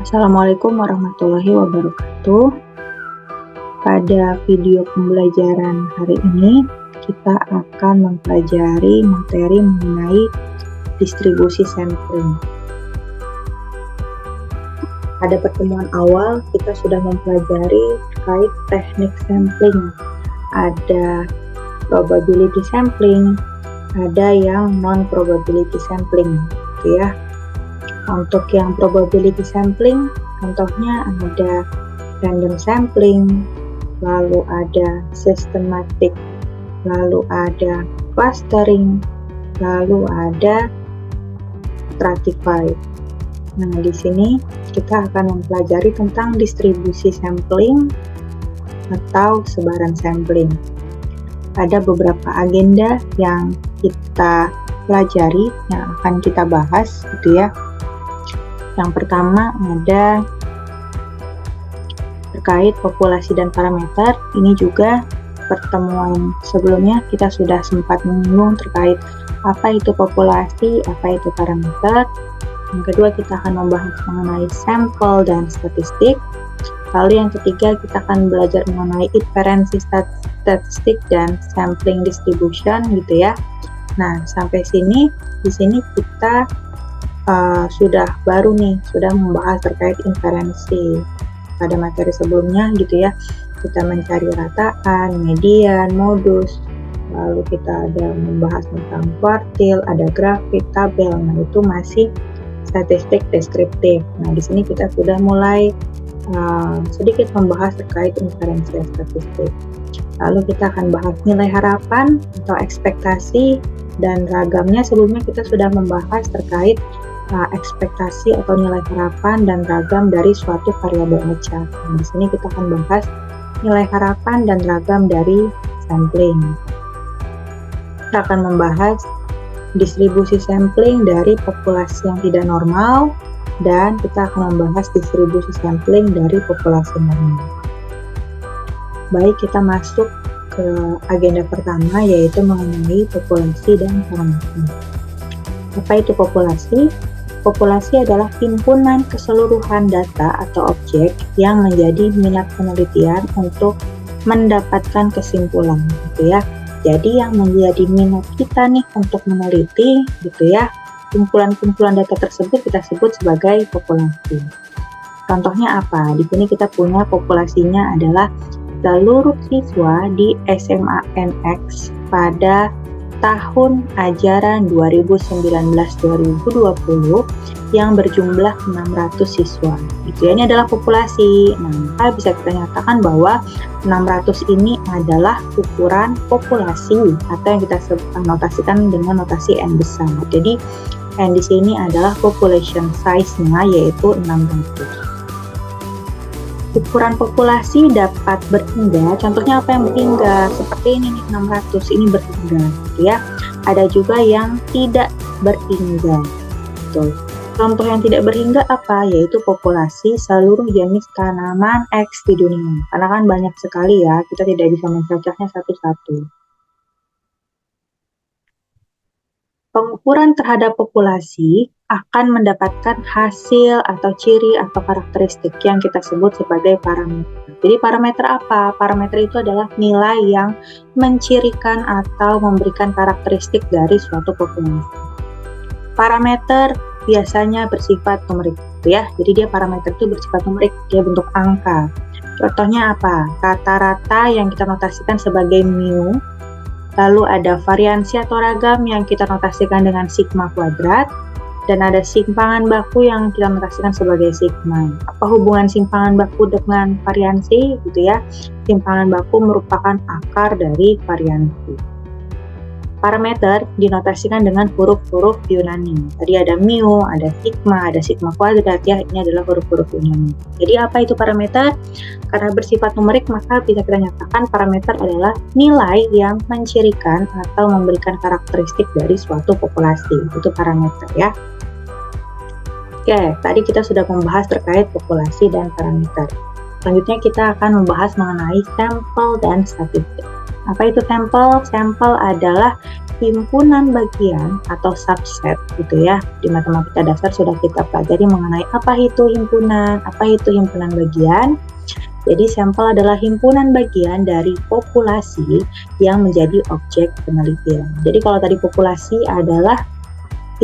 Assalamualaikum warahmatullahi wabarakatuh. Pada video pembelajaran hari ini, kita akan mempelajari materi mengenai distribusi sampling. Pada pertemuan awal, kita sudah mempelajari terkait teknik sampling. Ada probability sampling, ada yang non-probability sampling, gitu ya. Untuk yang probability sampling, contohnya ada random sampling, lalu ada systematic, lalu ada clustering, lalu ada stratified. Nah, di sini kita akan mempelajari tentang distribusi sampling atau sebaran sampling. Ada beberapa agenda yang kita pelajari, yang akan kita bahas, gitu ya. Yang pertama ada terkait populasi dan parameter. Ini juga pertemuan sebelumnya kita sudah sempat menyinggung terkait apa itu populasi, apa itu parameter. Yang kedua kita akan membahas mengenai sampel dan statistik. Lalu yang ketiga kita akan belajar mengenai inferensi statistik dan sampling distribution, gitu ya. Nah, sampai sini di sini kita sudah membahas terkait inferensi. Pada materi sebelumnya, gitu ya, kita mencari rataan, median, modus, lalu kita ada membahas tentang kuartil, ada grafik, tabel. Nah, itu masih statistik deskriptif. Nah, di sini kita sudah mulai sedikit membahas terkait inferensi statistik. Lalu kita akan bahas nilai harapan atau ekspektasi dan ragamnya. Sebelumnya kita sudah membahas terkait ekspektasi atau nilai harapan dan ragam dari suatu variabel acak. Nah, di sini kita akan bahas nilai harapan dan ragam dari sampling. Kita akan membahas distribusi sampling dari populasi yang tidak normal, dan kita akan membahas distribusi sampling dari populasi normal. Baik, kita masuk ke agenda pertama, yaitu mengenai populasi dan parameter. Apa itu populasi? Populasi adalah himpunan keseluruhan data atau objek yang menjadi minat penelitian untuk mendapatkan kesimpulan, gitu ya. Jadi yang menjadi minat kita nih untuk meneliti, gitu ya, kumpulan-kumpulan data tersebut kita sebut sebagai populasi. Contohnya apa? Di sini kita punya populasinya adalah seluruh siswa di SMA NX pada tahun ajaran 2019-2020 yang berjumlah 600 siswa. Itu ya, ini adalah populasi. Nah, maka bisa kita nyatakan bahwa 600 ini adalah ukuran populasi atau yang kita notasikan dengan notasi N besar. Jadi N di sini adalah population size-nya, yaitu 600. Ukuran populasi dapat berhingga, contohnya apa yang berhingga? Seperti ini nih, 600 ini berhingga, gitu ya. Ada juga yang tidak berhingga. Betul. Contoh yang tidak berhingga apa? Yaitu populasi seluruh jenis tanaman X di dunia. Karena kan banyak sekali ya, kita tidak bisa mencacahnya satu-satu. Pengukuran terhadap populasi akan mendapatkan hasil atau ciri atau karakteristik yang kita sebut sebagai parameter. Jadi parameter apa? Parameter itu adalah nilai yang mencirikan atau memberikan karakteristik dari suatu populasi. Parameter biasanya bersifat numerik, ya. Jadi dia parameter itu bersifat numerik, dia bentuk angka. Contohnya apa? Rata-rata yang kita notasikan sebagai mu. Lalu ada variansi atau ragam yang kita notasikan dengan sigma kuadrat, dan ada simpangan baku yang kita notasikan sebagai sigma. Apa hubungan simpangan baku dengan variansi, gitu ya? Simpangan baku merupakan akar dari variansi. Parameter dinotasikan dengan huruf-huruf Yunani. Tadi ada mu, ada sigma kuadrat, ya, ini adalah huruf-huruf Yunani. Jadi apa itu parameter? Karena bersifat numerik, maka bisa kita nyatakan parameter adalah nilai yang mencirikan atau memberikan karakteristik dari suatu populasi. Itu parameter, ya. Oke, tadi kita sudah membahas terkait populasi dan parameter. Selanjutnya kita akan membahas mengenai sampel dan statistik. Apa itu sampel? Sampel adalah himpunan bagian atau subset gitu ya. Di matematika dasar sudah kita pelajari mengenai apa itu himpunan, apa itu himpunan bagian. Jadi sampel adalah himpunan bagian dari populasi yang menjadi objek penelitian. Jadi kalau tadi populasi adalah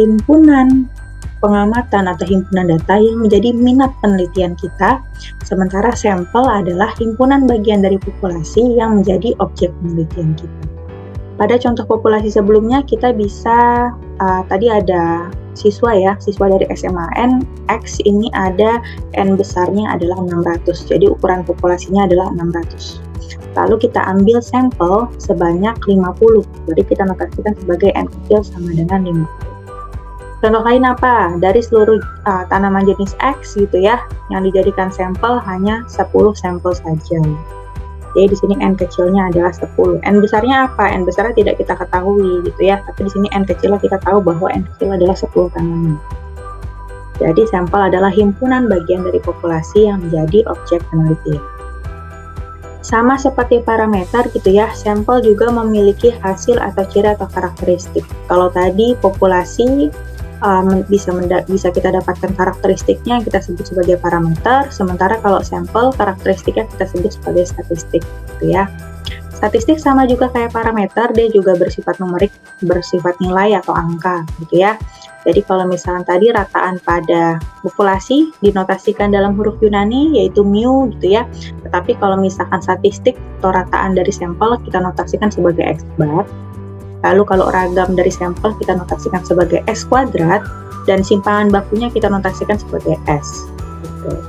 himpunan pengamatan atau himpunan data yang menjadi minat penelitian kita, sementara sampel adalah himpunan bagian dari populasi yang menjadi objek penelitian kita. Pada contoh populasi sebelumnya kita bisa, tadi ada siswa dari SMA N, X ini ada N besarnya adalah 600, jadi ukuran populasinya adalah 600. Lalu kita ambil sampel sebanyak 50, jadi kita notasikan sebagai N kecil sama dengan 50. Contoh lain apa? Dari seluruh tanaman jenis X gitu ya, yang dijadikan sampel hanya 10 sampel saja. Jadi di sini N kecilnya adalah 10. N besarnya apa? N besarnya tidak kita ketahui gitu ya, tapi di sini N kecilnya kita tahu bahwa N kecil adalah 10 tanaman. Jadi sampel adalah himpunan bagian dari populasi yang menjadi objek penelitian. Sama seperti parameter gitu ya, sampel juga memiliki hasil atau ciri atau karakteristik. Kalau tadi populasi bisa kita dapatkan karakteristiknya yang kita sebut sebagai parameter, sementara kalau sampel karakteristiknya kita sebut sebagai statistik gitu ya. Statistik sama juga kayak parameter, dia juga bersifat numerik, bersifat nilai atau angka gitu ya. Jadi kalau misalnya tadi rataan pada populasi dinotasikan dalam huruf Yunani yaitu mu gitu ya, tetapi kalau misalkan statistik atau rataan dari sampel kita notasikan sebagai X bar. Lalu kalau ragam dari sampel kita notasikan sebagai S kuadrat, dan simpangan bakunya kita notasikan sebagai S. Gitu.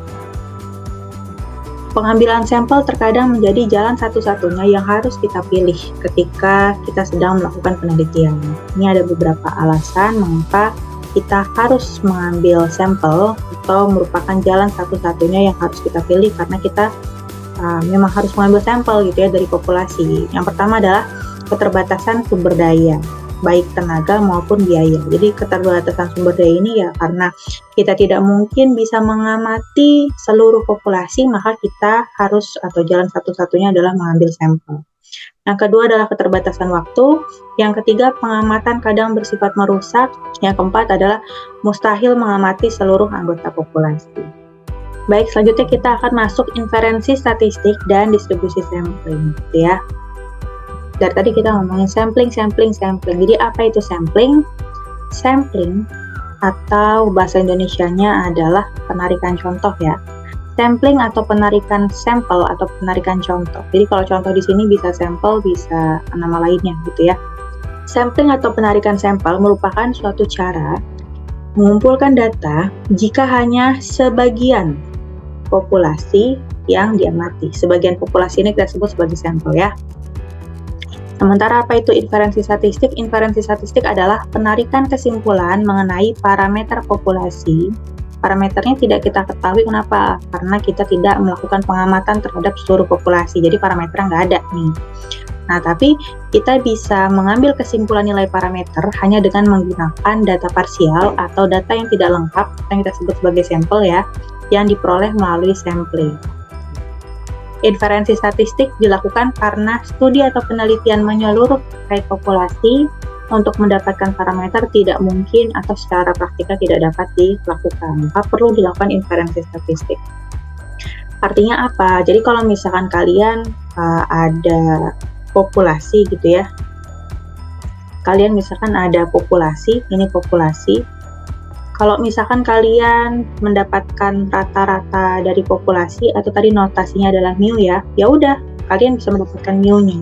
Pengambilan sampel terkadang menjadi jalan satu-satunya yang harus kita pilih ketika kita sedang melakukan penelitian. Ini ada beberapa alasan mengapa kita harus mengambil sampel atau merupakan jalan satu-satunya yang harus kita pilih karena kita memang harus mengambil sampel gitu ya dari populasi. Yang pertama adalah keterbatasan sumber daya, baik tenaga maupun biaya. Jadi keterbatasan sumber daya ini ya karena kita tidak mungkin bisa mengamati seluruh populasi, maka kita harus atau jalan satu-satunya adalah mengambil sampel. Yang kedua adalah keterbatasan waktu. Yang ketiga, pengamatan kadang bersifat merusak. Yang keempat adalah mustahil mengamati seluruh anggota populasi. Baik, selanjutnya kita akan masuk inferensi statistik dan distribusi sampling, gitu ya. Dari tadi kita ngomongin sampling. Jadi apa itu sampling? Sampling atau bahasa Indonesianya adalah penarikan contoh ya. Sampling atau penarikan sampel atau penarikan contoh. Jadi kalau contoh di sini bisa sampel, bisa nama lainnya gitu ya. Sampling atau penarikan sampel merupakan suatu cara mengumpulkan data jika hanya sebagian populasi yang diamati. Sebagian populasi ini kita sebut sebagai sampel ya. Sementara apa itu inferensi statistik? Inferensi statistik adalah penarikan kesimpulan mengenai parameter populasi. Parameternya tidak kita ketahui, kenapa? Karena kita tidak melakukan pengamatan terhadap seluruh populasi, jadi parameternya nggak ada nih. Nah, tapi kita bisa mengambil kesimpulan nilai parameter hanya dengan menggunakan data parsial atau data yang tidak lengkap, yang kita sebut sebagai sampel ya, yang diperoleh melalui sampling. Inferensi statistik dilakukan karena studi atau penelitian menyeluruh terkait populasi untuk mendapatkan parameter tidak mungkin atau secara praktikal tidak dapat dilakukan. Maka perlu dilakukan inferensi statistik. Artinya apa? Jadi kalau misalkan kalian ada populasi gitu ya. Kalian misalkan ada populasi, ini populasi. Kalau misalkan kalian mendapatkan rata-rata dari populasi atau tadi notasinya adalah mu ya udah kalian bisa mendapatkan mu-nya.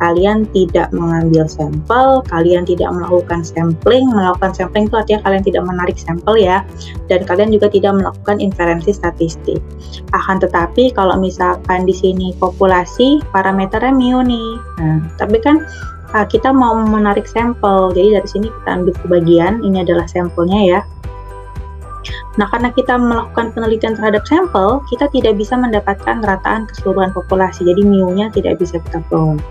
Kalian tidak mengambil sampel, kalian tidak melakukan sampling. Melakukan sampling itu artinya kalian tidak menarik sampel ya, dan kalian juga tidak melakukan inferensi statistik. Akan tetapi kalau misalkan di sini populasi, parameternya mu nih. Nah, tapi kan kita mau menarik sampel, jadi dari sini kita ambil sebagian, ini adalah sampelnya ya. Nah, karena kita melakukan penelitian terhadap sampel, kita tidak bisa mendapatkan rataan keseluruhan populasi. Jadi mu-nya tidak bisa kita peroleh.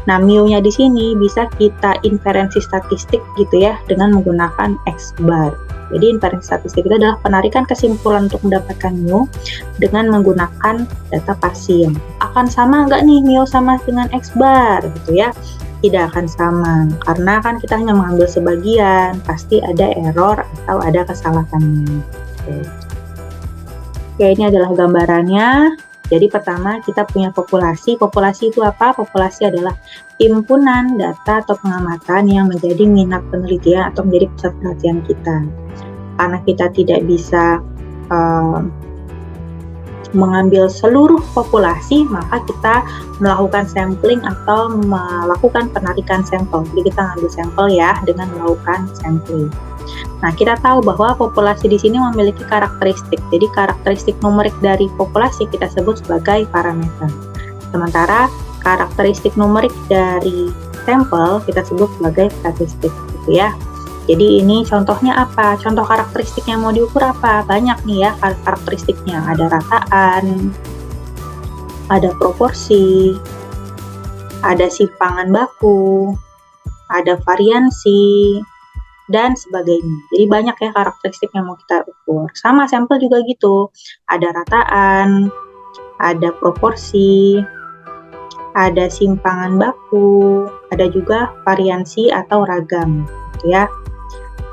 Nah, mu-nya di sini bisa kita inferensi statistik gitu ya dengan menggunakan X bar. Jadi inferensi statistik itu adalah penarikan kesimpulan untuk mendapatkan mu dengan menggunakan data parsial. akan sama nggak nih mu sama dengan X bar gitu ya? Tidak akan sama, karena kan kita hanya mengambil sebagian, pasti ada error atau ada kesalahannya. Oke, ini adalah gambarannya. Jadi pertama kita punya populasi. Populasi itu apa? Populasi adalah himpunan data atau pengamatan yang menjadi minat penelitian atau menjadi pusat perhatian kita. Karena kita tidak bisa mengambil seluruh populasi, maka kita melakukan sampling atau melakukan penarikan sampel. Jadi kita ngambil sampel ya dengan melakukan sampling. Nah, kita tahu bahwa populasi di sini memiliki karakteristik. Jadi karakteristik numerik dari populasi kita sebut sebagai parameter. Sementara karakteristik numerik dari sampel kita sebut sebagai statistik, gitu ya. Jadi ini contohnya apa? Contoh karakteristik yang mau diukur apa? Banyak nih ya karakteristiknya. Ada rataan, ada proporsi, ada simpangan baku, ada variansi, dan sebagainya. Jadi banyak ya karakteristik yang mau kita ukur. Sama sampel juga gitu. Ada rataan, ada proporsi, ada simpangan baku, ada juga variansi atau ragam, gitu ya.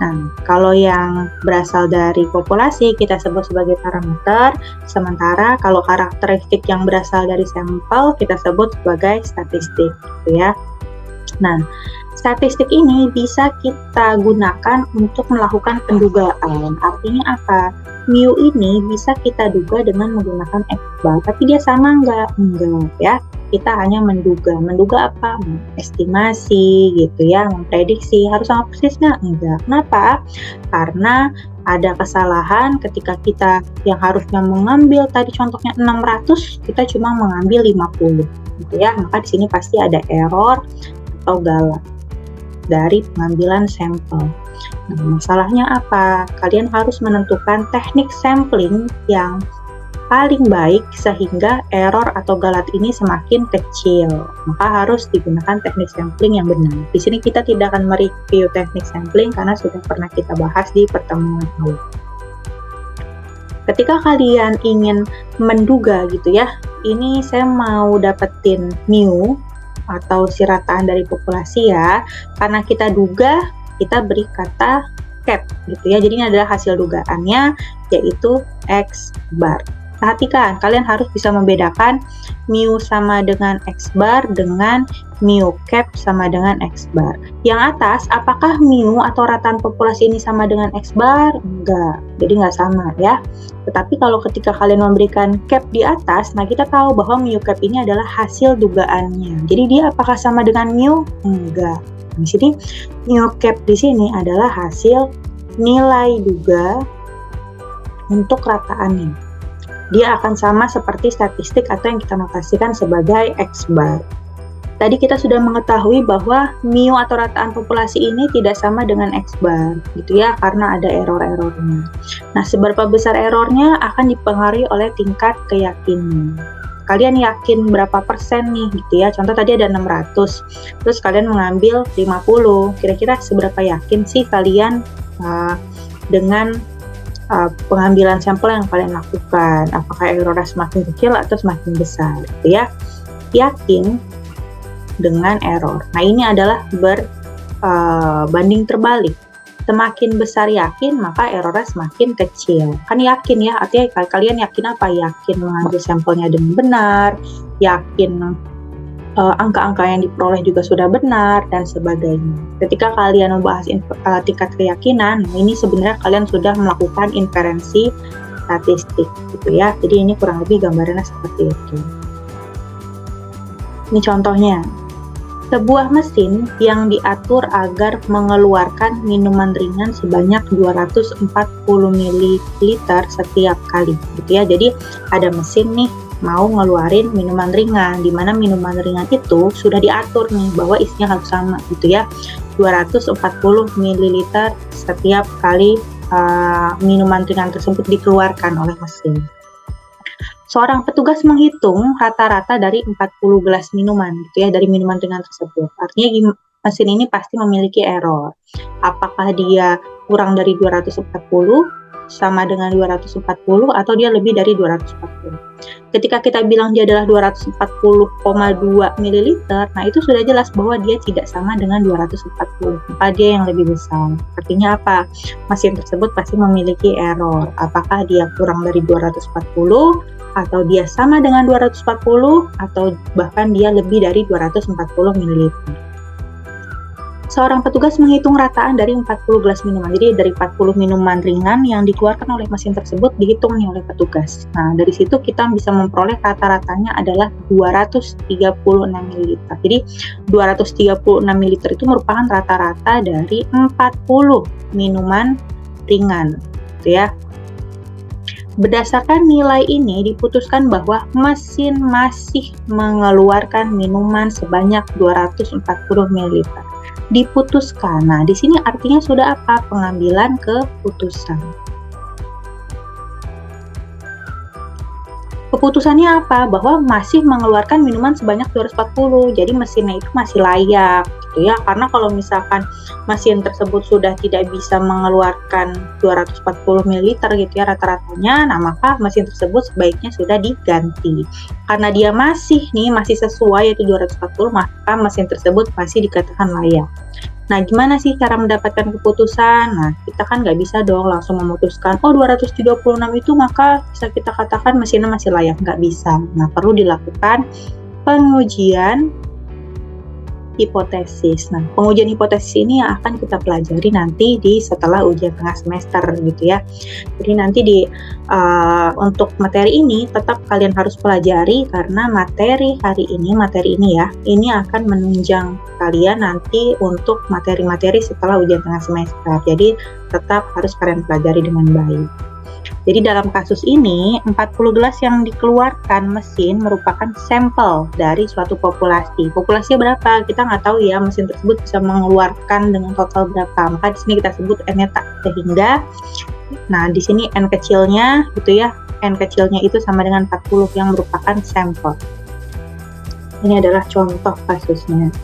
Nah, kalau yang berasal dari populasi kita sebut sebagai parameter, sementara kalau karakteristik yang berasal dari sampel kita sebut sebagai statistik, gitu ya. Nah, statistik ini bisa kita gunakan untuk melakukan pendugaan. Artinya apa? Mu ini bisa kita duga dengan menggunakan X bar, tapi dia sama enggak? Enggak ya. Kita hanya menduga. Menduga apa? Estimasi gitu ya, memprediksi. Harus sama persis nggak? Enggak. Kenapa? Karena ada kesalahan ketika kita yang harusnya mengambil tadi contohnya 600, kita cuma mengambil 50 gitu ya. Maka di sini pasti ada error atau galat dari pengambilan sampel. Nah, masalahnya apa? Kalian harus menentukan teknik sampling yang paling baik sehingga error atau galat ini semakin kecil. Maka harus digunakan teknik sampling yang benar. Di sini kita tidak akan mereview teknik sampling karena sudah pernah kita bahas di pertemuan awal. Ketika kalian ingin menduga gitu ya, ini saya mau dapetin mu atau si rataan dari populasi ya, karena kita duga, kita beri kata cap gitu ya. Jadi ini adalah hasil dugaannya, yaitu X bar. Perhatikan, kalian harus bisa membedakan mu sama dengan X bar dengan mu cap sama dengan X bar. Yang atas, apakah mu atau rataan populasi ini sama dengan X bar? Enggak, jadi nggak sama ya. Tetapi kalau ketika kalian memberikan cap di atas, nah kita tahu bahwa mu cap ini adalah hasil dugaannya. Jadi dia apakah sama dengan mu? Enggak. Di sini mu cap di sini adalah hasil nilai duga untuk rataannya. Dia akan sama seperti statistik atau yang kita notasikan sebagai X bar. Tadi kita sudah mengetahui bahwa mu atau rataan populasi ini tidak sama dengan X bar, gitu ya, karena ada error-errornya. Nah, seberapa besar errornya akan dipengaruhi oleh tingkat keyakinan. Kalian yakin berapa persen nih, gitu ya. Contoh tadi ada 600, terus kalian mengambil 50. Kira-kira seberapa yakin sih kalian dengan pengambilan sampel yang kalian lakukan, apakah errornya semakin kecil atau semakin besar, gitu ya. Yakin dengan error. Nah, ini adalah berbanding terbalik. Semakin besar yakin, maka errornya semakin kecil. Kan yakin ya, artinya kalian yakin apa? Yakin mengambil sampelnya dengan benar, yakin angka-angka yang diperoleh juga sudah benar, dan sebagainya. Ketika kalian membahas tingkat keyakinan, ini sebenarnya kalian sudah melakukan inferensi statistik, gitu ya. Jadi ini kurang lebih gambarannya seperti itu. Ini contohnya, sebuah mesin yang diatur agar mengeluarkan minuman ringan sebanyak 240 ml setiap kali, gitu ya. Jadi ada mesin nih mau ngeluarin minuman ringan, di mana minuman ringan itu sudah diatur nih bahwa isinya harus sama, gitu ya, 240 ml setiap kali minuman ringan tersebut dikeluarkan oleh mesin. Seorang petugas menghitung rata-rata dari 40 gelas minuman, gitu ya, dari minuman ringan tersebut. Artinya mesin ini pasti memiliki error. Apakah dia kurang dari 240, sama dengan 240, atau dia lebih dari 240. Ketika kita bilang dia adalah 240,2 ml, nah itu sudah jelas bahwa dia tidak sama dengan 240, maka dia yang lebih besar. Artinya apa? Mesin tersebut pasti memiliki error. Apakah dia kurang dari 240, atau dia sama dengan 240, atau bahkan dia lebih dari 240 ml. Seorang petugas menghitung rataan dari 40 gelas minuman. Jadi dari 40 minuman ringan yang dikeluarkan oleh mesin tersebut dihitung nih oleh petugas. Nah, dari situ kita bisa memperoleh rata-ratanya adalah 236 ml. Jadi 236 ml itu merupakan rata-rata dari 40 minuman ringan, gitu ya. Berdasarkan nilai ini diputuskan bahwa mesin masih mengeluarkan minuman sebanyak 240 ml. Diputuskan. Nah, di sini artinya sudah apa? Pengambilan keputusan. Keputusannya apa? Bahwa masih mengeluarkan minuman sebanyak 240. Jadi mesinnya itu masih layak, gitu ya. Karena kalau misalkan mesin tersebut sudah tidak bisa mengeluarkan 240 ml gitu ya rata-ratanya, nah maka mesin tersebut sebaiknya sudah diganti. Karena dia masih sesuai yaitu 240, maka mesin tersebut masih dikatakan layak. Nah, gimana sih cara mendapatkan keputusan? Nah, kita kan nggak bisa dong langsung memutuskan, oh 236 itu maka bisa kita katakan mesinnya masih layak. Nggak bisa. Nah, perlu dilakukan pengujian hipotesis. Nah, pengujian hipotesis ini yang akan kita pelajari nanti setelah ujian tengah semester gitu ya. Jadi nanti untuk materi ini tetap kalian harus pelajari karena materi ini ya, ini akan menunjang kalian nanti untuk materi-materi setelah ujian tengah semester. Jadi tetap harus kalian pelajari dengan baik. Jadi dalam kasus ini, 40 gelas yang dikeluarkan mesin merupakan sampel dari suatu populasi. Populasinya berapa? Kita nggak tahu ya, mesin tersebut bisa mengeluarkan dengan total berapa. Maka di sini kita sebut N-nya tak sehingga. Nah, di sini N kecilnya gitu ya. N kecilnya itu sama dengan 40 yang merupakan sampel. Ini adalah contoh kasusnya.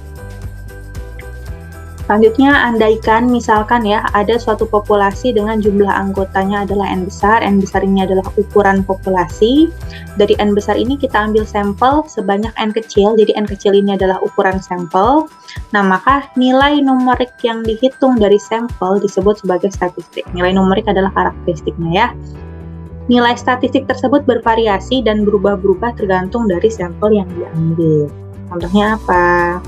Selanjutnya, andaikan misalkan ya ada suatu populasi dengan jumlah anggotanya adalah N besar. N besar ini adalah ukuran populasi. Dari N besar ini kita ambil sampel sebanyak N kecil. Jadi N kecil ini adalah ukuran sampel. Nah, maka nilai numerik yang dihitung dari sampel disebut sebagai statistik. Nilai numerik adalah karakteristiknya ya. Nilai statistik tersebut bervariasi dan berubah-ubah tergantung dari sampel yang diambil. Contohnya apa?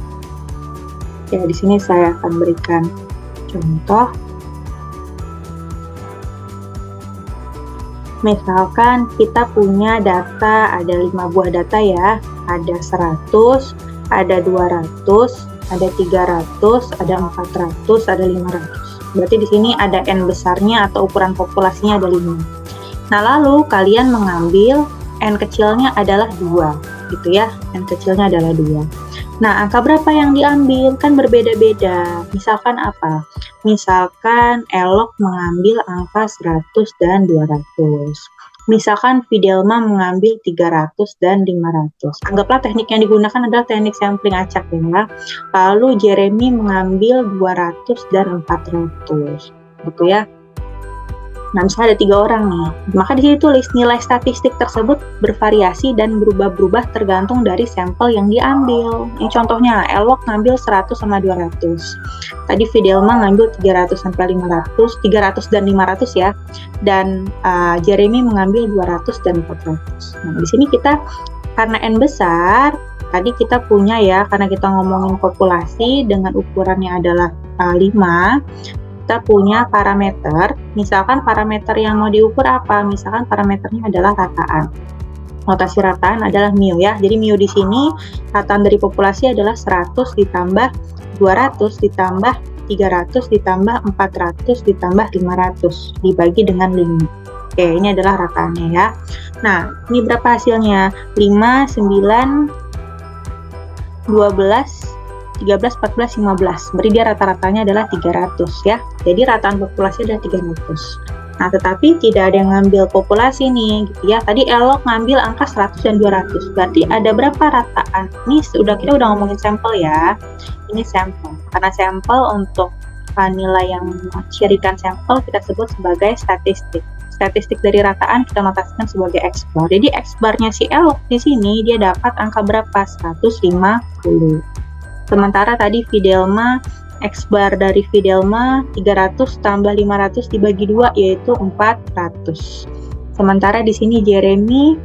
Ya, di sini saya akan berikan contoh. Misalkan kita punya data, ada 5 buah data ya. Ada 100, ada 200, ada 300, ada 400, ada 500. Berarti di sini ada N besarnya atau ukuran populasinya ada 5. Nah, lalu kalian mengambil N kecilnya adalah 2, gitu ya. N kecilnya adalah 2. Nah, angka berapa yang diambil? Kan berbeda-beda. Misalkan apa? Misalkan Elok mengambil angka 100 dan 200. Misalkan Fidelma mengambil 300 dan 500. Anggaplah teknik yang digunakan adalah teknik sampling acak ya. Lalu Jeremy mengambil 200 dan 400. Gitu ya. Nah, misalnya ada 3 orang nih, maka di sini tulis nilai statistik tersebut bervariasi dan berubah-ubah tergantung dari sampel yang diambil. Ini contohnya, Elok ngambil 100 sama 200. Tadi Fidelma ngambil 300 sampai 500, 300 dan 500 ya. Dan Jeremy mengambil 200 dan 400. Nah, di sini kita karena N besar, tadi kita punya ya, karena kita ngomongin populasi dengan ukurannya adalah 5. Kita punya parameter, misalkan parameter yang mau diukur apa? Misalkan parameternya adalah rataan. Notasi rataan adalah mu ya. Jadi mu di sini rataan dari populasi adalah 100 ditambah 200 ditambah 300 ditambah 400 ditambah 500 dibagi dengan 5. Oke, ini adalah rataannya ya. Nah, ini berapa hasilnya? 5, 9, 12, 13, 14, 15. Berarti dia rata-ratanya adalah 300 ya. Jadi rataan populasi adalah 300. Nah, tetapi tidak ada yang ngambil populasi nih gitu ya. Tadi Elok ngambil angka 100 dan 200. Berarti ada berapa rataan? Ini kita udah ngomongin sampel ya. Ini sampel. Karena sampel untuk nilai yang mencirikan sampel kita sebut sebagai statistik. Statistik dari rataan kita notasikan sebagai X bar. Jadi X barnya si L di sini dia dapat angka berapa? 150. Sementara tadi Fidelma, X bar dari Fidelma 300 tambah 500 dibagi 2 yaitu 400. Sementara di sini Jeremy,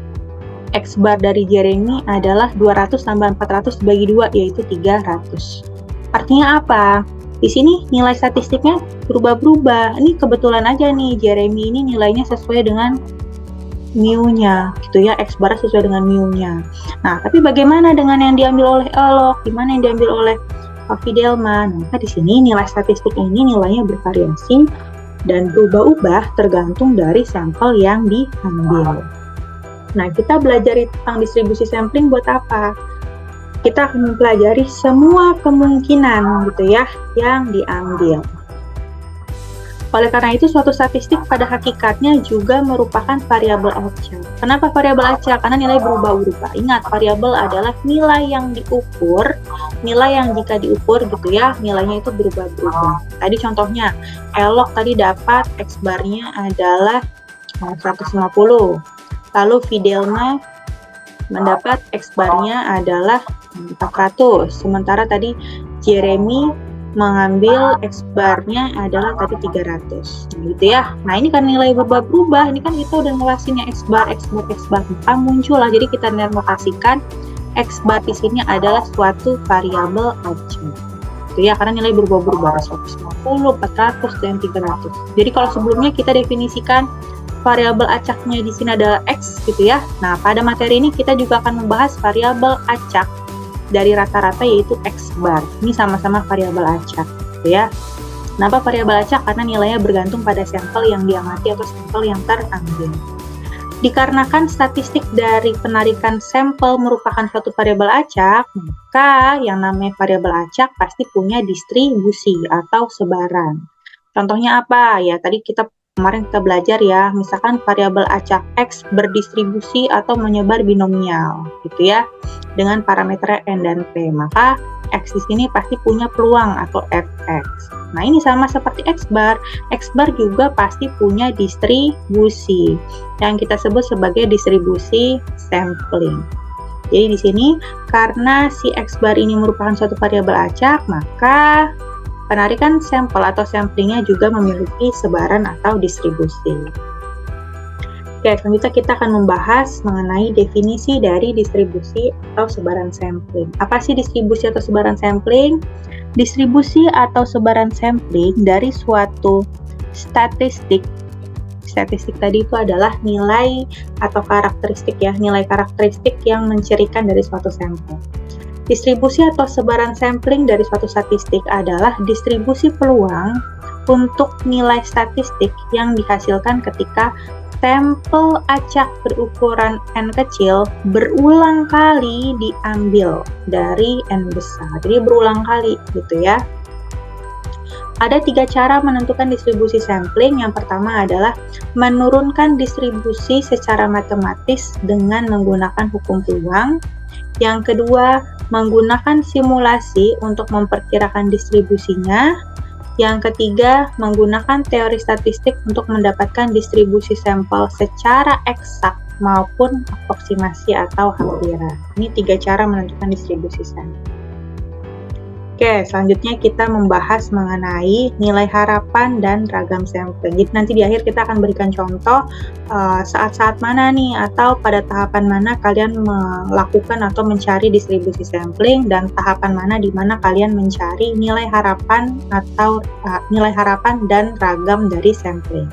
X bar dari Jeremy adalah 200 tambah 400 dibagi 2 yaitu 300. Artinya apa? Di sini nilai statistiknya berubah-berubah. Ini kebetulan aja nih Jeremy ini nilainya sesuai dengan mu-nya, gitu ya, X bar sesuai dengan mu-nya. Nah, tapi bagaimana dengan yang diambil oleh Elok? Gimana yang diambil oleh Fidelma? Nah, di sini nilai statistik ini nilainya bervariasi dan berubah-ubah tergantung dari sampel yang diambil. Nah, kita belajar tentang distribusi sampling buat apa? Kita akan mempelajari semua kemungkinan gitu ya yang diambil. Oleh karena itu, suatu statistik pada hakikatnya juga merupakan variabel acak. Kenapa variabel acak? Karena nilai berubah-ubah. Ingat, variabel adalah nilai yang diukur, nilai yang jika diukur gitu ya, nilainya itu berubah-ubah. Tadi contohnya, Elok tadi dapat X barnya adalah 150. Lalu Fidelma mendapat X barnya adalah 400. Sementara tadi Jeremy mengambil X barnya adalah tadi 300. Nah, gitu ya. Nah, ini kan nilai berubah-ubah. Ini kan kita udah ngelasinnya X bar. Maka muncul lah. Jadi kita notasikan X bar di sini adalah suatu variabel acak. Gitu ya, karena nilai berubah-ubah 150, 400, dan 300. Jadi kalau sebelumnya kita definisikan variabel acaknya di sini adalah X gitu ya. Nah, pada materi ini kita juga akan membahas variabel acak dari rata-rata yaitu X bar. Ini sama-sama variabel acak gitu ya. Kenapa variabel acak? Karena nilainya bergantung pada sampel yang diamati atau sampel yang terambil. Dikarenakan statistik dari penarikan sampel merupakan suatu variabel acak, maka yang namanya variabel acak pasti punya distribusi atau sebaran. Contohnya apa? Ya, tadi kemarin kita belajar ya, misalkan variabel acak X berdistribusi atau menyebar binomial, gitu ya, dengan parameter N dan P, maka X di sini pasti punya peluang atau Fx. Nah, ini sama seperti X bar juga pasti punya distribusi, yang kita sebut sebagai distribusi sampling. Jadi di sini, karena si X bar ini merupakan suatu variabel acak, maka penarikan sampel atau samplingnya juga memiliki sebaran atau distribusi. Oke, selanjutnya kita akan membahas mengenai definisi dari distribusi atau sebaran sampling. Apa sih distribusi atau sebaran sampling? Distribusi atau sebaran sampling dari suatu statistik. Statistik tadi itu adalah nilai atau karakteristik ya, nilai karakteristik yang mencirikan dari suatu sampel. Distribusi atau sebaran sampling dari suatu statistik adalah distribusi peluang untuk nilai statistik yang dihasilkan ketika sampel acak berukuran N kecil berulang kali diambil dari N besar. Jadi berulang kali gitu ya. Ada 3 cara menentukan distribusi sampling. Yang pertama adalah menurunkan distribusi secara matematis dengan menggunakan hukum peluang. Yang kedua, menggunakan simulasi untuk memperkirakan distribusinya. Yang ketiga, menggunakan teori statistik untuk mendapatkan distribusi sampel secara eksak maupun aproksimasi atau hampiran. Ini 3 cara menentukan distribusi sampel. Oke, selanjutnya kita membahas mengenai nilai harapan dan ragam sampling. Jadi nanti di akhir kita akan berikan contoh saat-saat mana nih atau pada tahapan mana kalian melakukan atau mencari distribusi sampling dan tahapan mana di mana kalian mencari nilai harapan atau nilai harapan dan ragam dari sampling.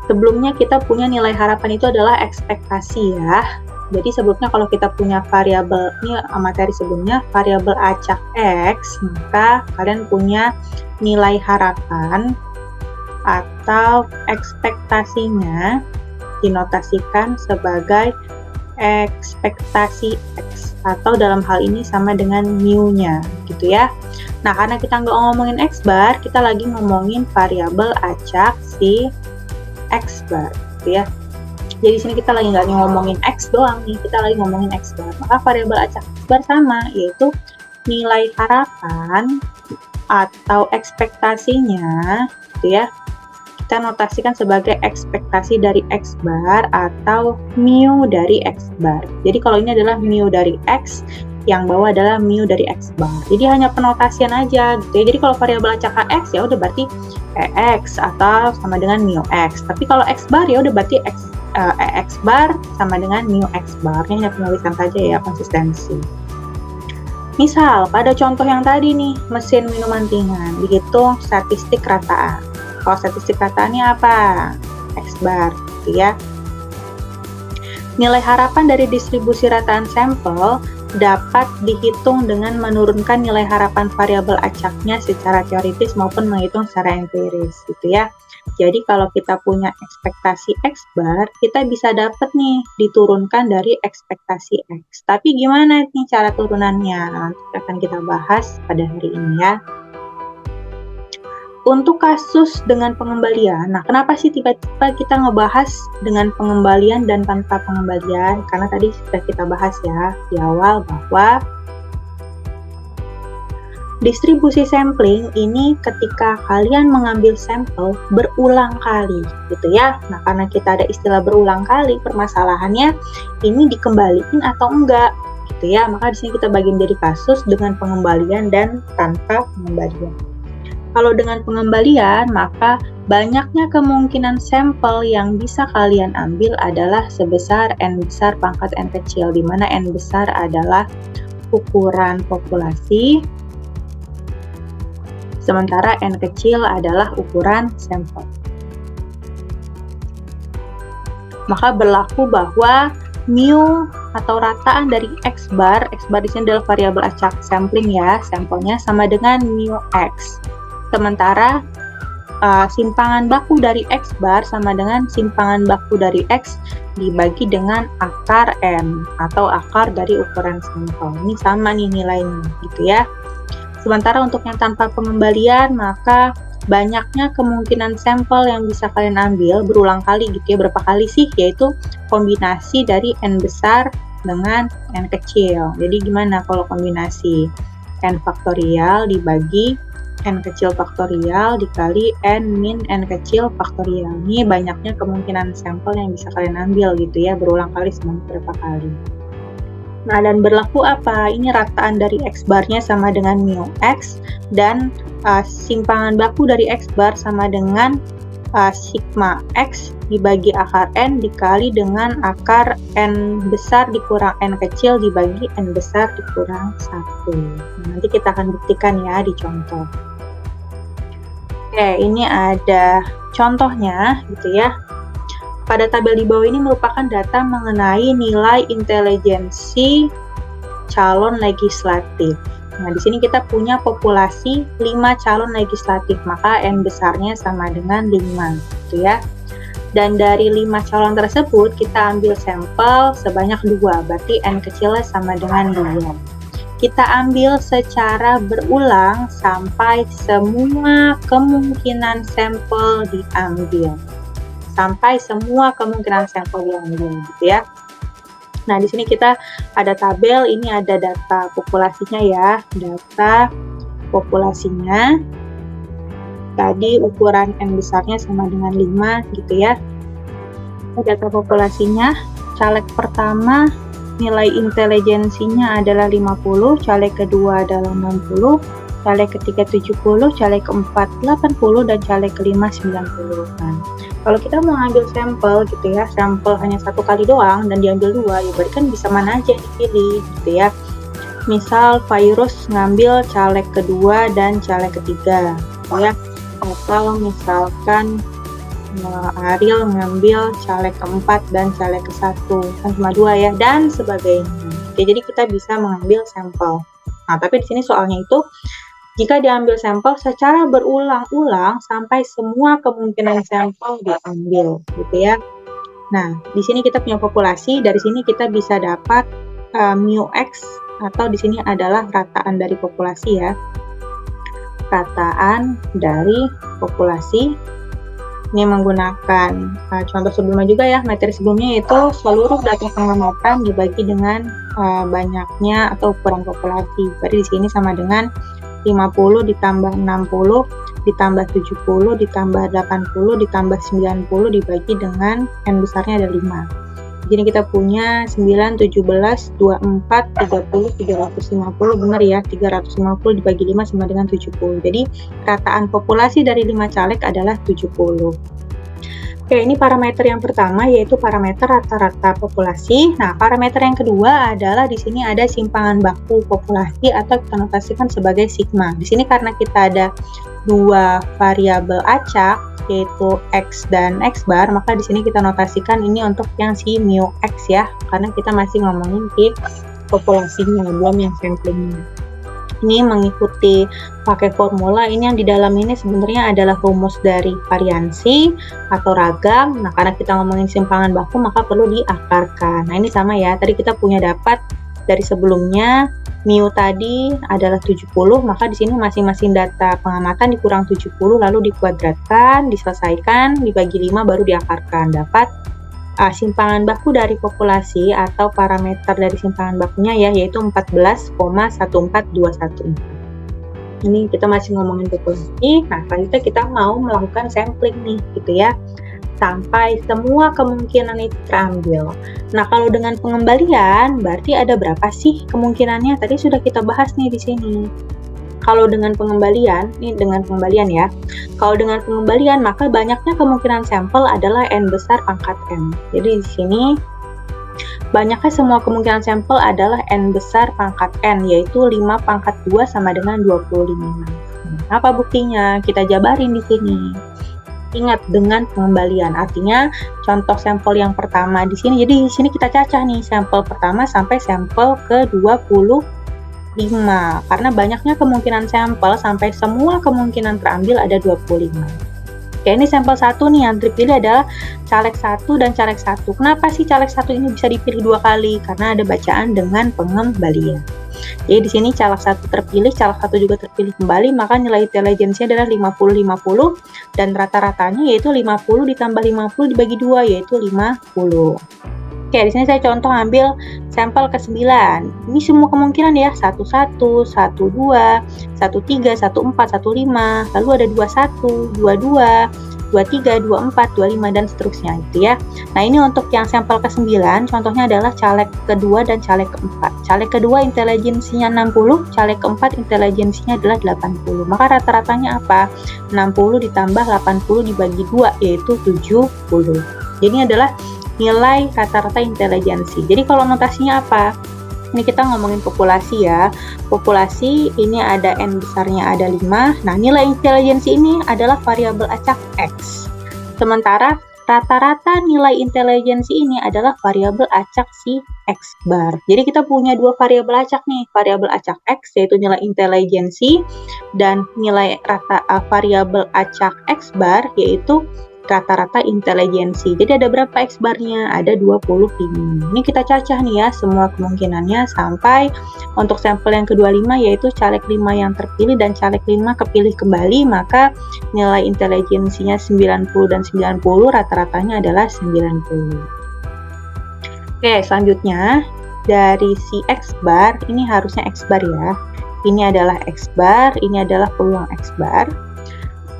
Sebelumnya kita punya nilai harapan itu adalah ekspektasi ya. Jadi sebelumnya kalau kita punya variabel, ini materi sebelumnya, variabel acak X, maka kalian punya nilai harapan atau ekspektasinya dinotasikan sebagai ekspektasi X, atau dalam hal ini sama dengan mu-nya, gitu ya. Nah, karena kita nggak ngomongin X bar, kita lagi ngomongin variabel acak si X bar, gitu ya. Jadi sini kita lagi nggak ngomongin X doang nih, kita lagi ngomongin X bar. Maka variabel acak X bar sama, yaitu nilai harapan atau ekspektasinya, gitu ya, kita notasikan sebagai ekspektasi dari X bar atau mu dari X bar. Jadi kalau ini adalah mu dari X, yang bawah adalah mu dari X bar. Jadi hanya penotasian aja gitu ya. Jadi kalau variabel acak X ya udah berarti X atau sama dengan mu X. Tapi kalau X bar ya udah berarti X bar sama dengan mu X bar. Ini hanya penulisan saja ya, konsistensi. Misal pada contoh yang tadi nih, mesin minuman ringan, dihitung statistik rataan. Kalau statistik rataannya apa? X bar, gitu ya. Nilai harapan dari distribusi rataan sampel dapat dihitung dengan menurunkan nilai harapan variabel acaknya secara teoritis maupun menghitung secara empiris, gitu ya. Jadi kalau kita punya ekspektasi X bar, kita bisa dapat nih diturunkan dari ekspektasi X. Tapi gimana nih cara turunannya? Nanti akan kita bahas pada hari ini ya. Untuk kasus dengan pengembalian, nah kenapa sih tiba-tiba kita ngebahas dengan pengembalian dan tanpa pengembalian? Karena tadi sudah kita bahas ya di awal bahwa distribusi sampling ini ketika kalian mengambil sampel berulang kali, gitu ya. Nah, karena kita ada istilah berulang kali, permasalahannya ini dikembalikan atau enggak, gitu ya. Maka di sini kita bagi menjadi kasus dengan pengembalian dan tanpa pengembalian. Kalau dengan pengembalian, maka banyaknya kemungkinan sampel yang bisa kalian ambil adalah sebesar N besar pangkat N kecil, di mana N besar adalah ukuran populasi, sementara N kecil adalah ukuran sampel. Maka berlaku bahwa mu atau rataan dari X bar di sini adalah variabel acak sampling ya, sampelnya sama dengan mu X. Sementara simpangan baku dari X bar sama dengan simpangan baku dari X dibagi dengan akar M atau akar dari ukuran sampel. Ini sama nih nilainya, gitu ya. Sementara untuk yang tanpa pengembalian, maka banyaknya kemungkinan sampel yang bisa kalian ambil berulang kali gitu ya. Berapa kali sih? Yaitu kombinasi dari N besar dengan N kecil. Jadi gimana kalau kombinasi? N faktorial dibagi N kecil faktorial dikali N min N kecil faktorial. Ini banyaknya kemungkinan sampel yang bisa kalian ambil gitu ya, berulang kali sebanyak berapa kali. Nah, dan berlaku apa? Ini rataan dari X barnya sama dengan mu X, dan simpangan baku dari X bar sama dengan sigma X dibagi akar N dikali dengan akar N besar dikurang N kecil dibagi N besar dikurang 1. Nah, nanti kita akan buktikan ya di contoh. Oke, ini ada contohnya gitu ya. Pada tabel di bawah ini merupakan data mengenai nilai intelijensi calon legislatif. Nah, di sini kita punya populasi 5 calon legislatif, maka N besarnya sama dengan 5, gitu ya. Dan dari 5 calon tersebut, kita ambil sampel sebanyak 2, berarti N kecilnya sama dengan 2. Kita ambil secara berulang sampai semua kemungkinan sampel diambil. Sampai semua kemungkinan sampel diambil, gitu ya. Nah, di sini kita ada tabel, ini ada data populasinya ya, data populasinya. Tadi ukuran N besarnya sama dengan 5 gitu ya. Data populasinya, caleg pertama nilai intelijensinya adalah 50, caleg kedua adalah 60, caleg ketiga 70, caleg keempat 80, dan caleg kelima 90. Nah, kalau kita mau ngambil sampel gitu ya, sampel hanya 1 kali doang dan diambil 2, ya berarti kan bisa mana aja dipilih gitu ya. Misal virus ngambil caleg kedua dan caleg ketiga gitu ya. Atau misalkan Ariel ngambil caleg keempat dan caleg ke-1, kan cuma 2 ya, dan sebagainya. Oke, jadi kita bisa mengambil sampel. Nah, tapi di sini soalnya itu jika diambil sampel secara berulang-ulang sampai semua kemungkinan sampel diambil, gitu ya. Nah, di sini kita punya populasi, dari sini kita bisa dapat mu X, atau di sini adalah rataan dari populasi ya. Rataan dari populasi. Ini menggunakan contoh sebelumnya juga ya, materi sebelumnya yaitu seluruh data pengamatan dibagi dengan banyaknya atau ukuran populasi. Berarti di sini sama dengan 50 ditambah 60 ditambah 70 ditambah 80 ditambah 90 dibagi dengan N besarnya ada 5. Jadi kita punya 9, 17, 24, 30, 350, benar ya, 350 dibagi 5 sama dengan 70. Jadi rataan populasi dari 5 caleg adalah 70. Oke, ini parameter yang pertama yaitu parameter rata-rata populasi. Nah, parameter yang kedua adalah di sini ada simpangan baku populasi atau kita notasikan sebagai sigma. Di sini karena kita ada dua variabel acak yaitu X dan X bar, maka di sini kita notasikan ini untuk yang si mu X ya, karena kita masih ngomongin di populasinya, belum yang samplingnya. Ini mengikuti pakai formula, ini yang di dalam ini sebenarnya adalah rumus dari variansi atau ragam. Nah, karena kita ngomongin simpangan baku, maka perlu diakarkan. Nah, ini sama ya, tadi kita punya dapat dari sebelumnya, mu tadi adalah 70, maka di sini masing-masing data pengamatan dikurang 70, lalu dikuadratkan, diselesaikan, dibagi 5, baru diakarkan. Dapat simpangan baku dari populasi atau parameter dari simpangan bakunya ya, yaitu 14,14214. Ini kita masih ngomongin populasi. Nah, selanjutnya kita mau melakukan sampling nih, gitu ya, sampai semua kemungkinan itu terambil. Nah, kalau dengan pengembalian, berarti ada berapa sih kemungkinannya? Tadi sudah kita bahas nih di sini. Kalau dengan pengembalian, ini dengan pengembalian ya. Kalau dengan pengembalian, maka banyaknya kemungkinan sampel adalah N besar pangkat M. Jadi di sini banyaknya semua kemungkinan sampel adalah N besar pangkat N, yaitu 5 pangkat 2 sama dengan 25. Apa buktinya? Kita jabarin di sini. Ingat dengan pengembalian, artinya contoh sampel yang pertama di sini. Jadi di sini kita cacah nih sampel pertama sampai sampel ke-25 karena banyaknya kemungkinan sampel sampai semua kemungkinan terambil ada 25. Oke, ini sampel 1 nih yang terpilih adalah caleg 1 dan caleg 1. Kenapa sih caleg 1 ini bisa dipilih 2 kali? Karena ada bacaan dengan pengembalian. Jadi di sini caleg 1 terpilih, caleg 1 juga terpilih kembali, maka nilai intelijensinya adalah 50-50 dan rata-ratanya yaitu 50 ditambah 50 dibagi 2 yaitu 50. Oke, di sini saya contoh ambil sampel ke-9. Ini semua kemungkinan ya, 11, 12, 13, 14, 15, lalu ada 21, 22, 23, 24, 25 dan seterusnya itu ya. Nah, ini untuk yang sampel ke-9 contohnya adalah caleg kedua dan caleg keempat. Caleg kedua intelijensinya 60, caleg keempat intelijensinya adalah 80. Maka rata-ratanya apa? 60 ditambah 80 dibagi 2 yaitu 70. Jadi ini adalah nilai rata-rata intelijensi. Jadi kalau notasinya apa? Ini kita ngomongin populasi ya. Populasi ini ada N besarnya ada 5. Nah, nilai intelijensi ini adalah variabel acak X. Sementara rata-rata nilai intelijensi ini adalah variabel acak si X bar. Jadi kita punya dua variabel acak nih. Variabel acak X yaitu nilai intelijensi dan nilai variabel acak X bar yaitu rata-rata intelijensi. Jadi ada berapa X barnya? Ada 25. Ini kita cacah nih ya semua kemungkinannya sampai untuk sampel yang ke-25 yaitu caleg 5 yang terpilih dan caleg 5 kepilih kembali, maka nilai intelijensinya 90 dan 90, rata-ratanya adalah 90. Oke, selanjutnya dari si X bar, ini harusnya X bar ya. Ini adalah X bar, ini adalah peluang X bar.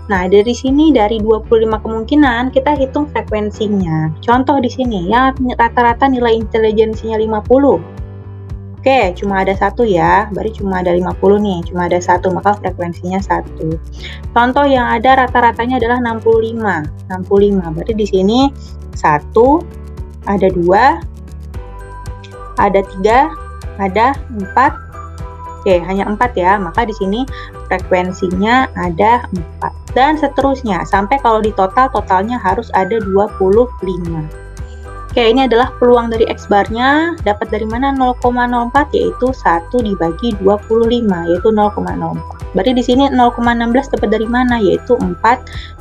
Nah, dari sini dari 25 kemungkinan kita hitung frekuensinya. Contoh di sini ya, rata-rata nilai intelijensinya 50. Oke, cuma ada 1 ya, berarti cuma ada 50 nih, cuma ada 1, maka frekuensinya 1. Contoh yang ada rata-ratanya adalah 65. 65, berarti di sini 1, ada 2, ada 3, ada 4. Oke, hanya 4 ya, maka di sini frekuensinya ada 4. Dan seterusnya, sampai kalau di totalnya harus ada 25. Oke, ini adalah peluang dari X barnya, dapat dari mana 0,04 yaitu 1 dibagi 25 yaitu 0,04. Berarti di sini 0,16 dapat dari mana yaitu 4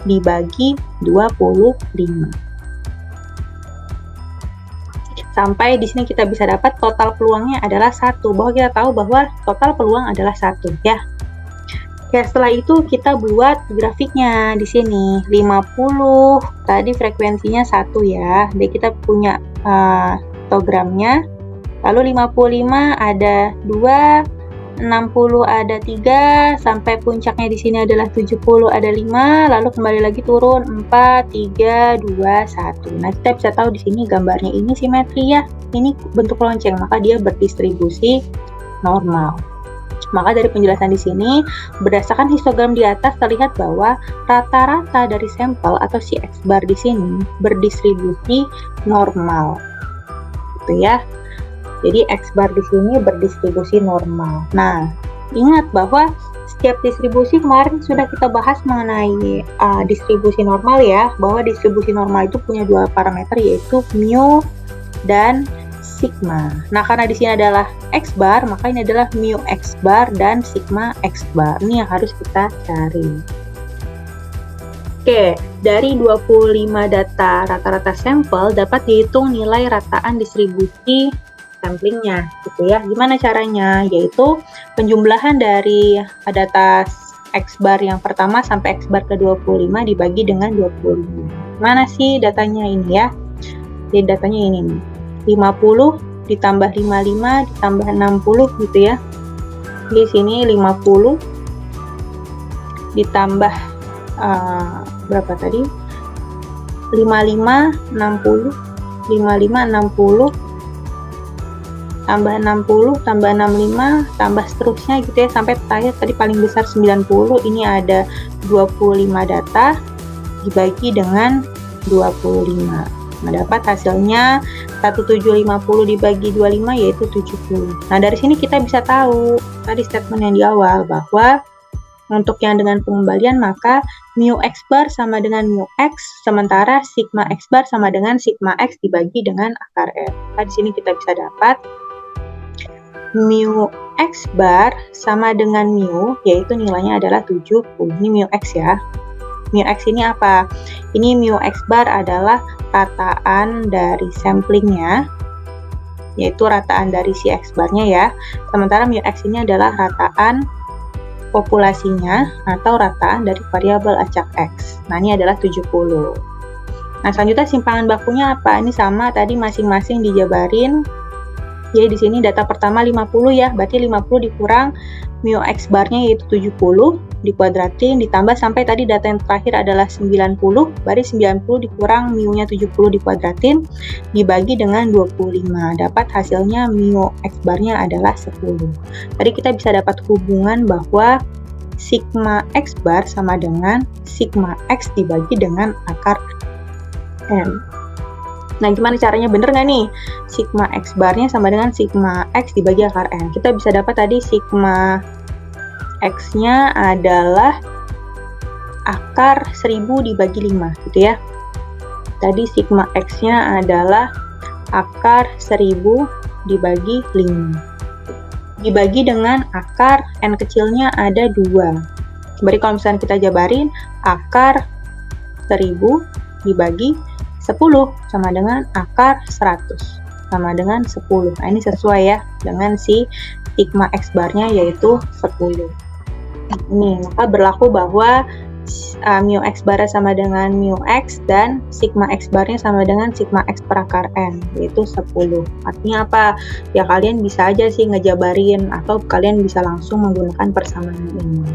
dibagi 25. Sampai di sini kita bisa dapat total peluangnya adalah 1, bahwa kita tahu bahwa total peluang adalah 1 ya. Oke, setelah itu kita buat grafiknya di sini. 50 tadi frekuensinya 1 ya. Jadi kita punya histogramnya. Lalu 55 ada 2, 60 ada 3, sampai puncaknya di sini adalah 70 ada 5, lalu kembali lagi turun 4, 3, 2, 1. Nah, kita bisa tahu di sini gambarnya ini simetri ya. Ini bentuk lonceng, maka dia berdistribusi normal. Maka dari penjelasan di sini, berdasarkan histogram di atas terlihat bahwa rata-rata dari sampel atau si X-bar di sini berdistribusi normal. Gitu ya. Jadi X-bar di sini berdistribusi normal. Nah, ingat bahwa setiap distribusi kemarin sudah kita bahas mengenai distribusi normal ya, bahwa distribusi normal itu punya dua parameter yaitu mu dan sigma. Nah, karena di sini adalah X-bar, maka ini adalah mu X-bar dan sigma X-bar. Ini yang harus kita cari. Oke, dari 25 data rata-rata sampel dapat dihitung nilai rataan distribusi samplingnya, gitu ya. Gimana caranya? Yaitu penjumlahan dari data X-bar yang pertama sampai X-bar ke-25 dibagi dengan 25. Mana sih datanya ini ya? Jadi datanya ini nih. 50 ditambah 55 ditambah 60 gitu ya. Di sini 50 ditambah berapa tadi? 55 60 tambah 60 tambah 65 tambah seterusnya gitu ya, sampai terakhir tadi paling besar 90. Ini ada 25 data dibagi dengan 25. Mendapat hasilnya 1750 dibagi 25 yaitu 70. Nah, dari sini kita bisa tahu tadi statement yang di awal bahwa untuk yang dengan pengembalian maka mu X bar sama dengan mu X, sementara sigma X bar sama dengan sigma X dibagi dengan akar N. Nah, di sini kita bisa dapat mu X bar sama dengan mu, yaitu nilainya adalah 70. Ini mu X ya. Mu X ini apa? Ini mu X bar adalah rataan dari samplingnya, yaitu rataan dari si X barnya ya. Sementara mu X ini adalah rataan populasinya atau rataan dari variabel acak X. Nah, ini adalah 70. Nah, selanjutnya simpangan bakunya apa? Ini sama tadi masing-masing dijabarin. Jadi di sini data pertama 50 ya, berarti 50 dikurang mu X barnya yaitu 70 dikuadratin ditambah sampai tadi data yang terakhir adalah 90, berarti 90 dikurang mu-nya 70 dikuadratin dibagi dengan 25. Dapat hasilnya mu X barnya adalah 10. Tadi kita bisa dapat hubungan bahwa sigma X bar sama dengan sigma X dibagi dengan akar N. Nah, gimana caranya, bener nggak nih? Sigma X barnya sama dengan sigma X dibagi akar N. Kita bisa dapat tadi sigma X-nya adalah akar 1000 dibagi 5, gitu ya. Tadi sigma X-nya adalah akar 1000 dibagi 5. Dibagi dengan akar N kecilnya ada 2. Berarti kalau misalnya kita jabarin, akar 1000 dibagi 10 sama dengan akar 100 sama dengan 10. Nah, ini sesuai ya dengan si sigma X barnya yaitu 10. Ini maka berlaku bahwa mu X bar sama dengan mu X dan sigma X barnya sama dengan sigma X per akar N yaitu 10. Artinya apa? Ya kalian bisa aja sih ngejabarin atau kalian bisa langsung menggunakan persamaan ini.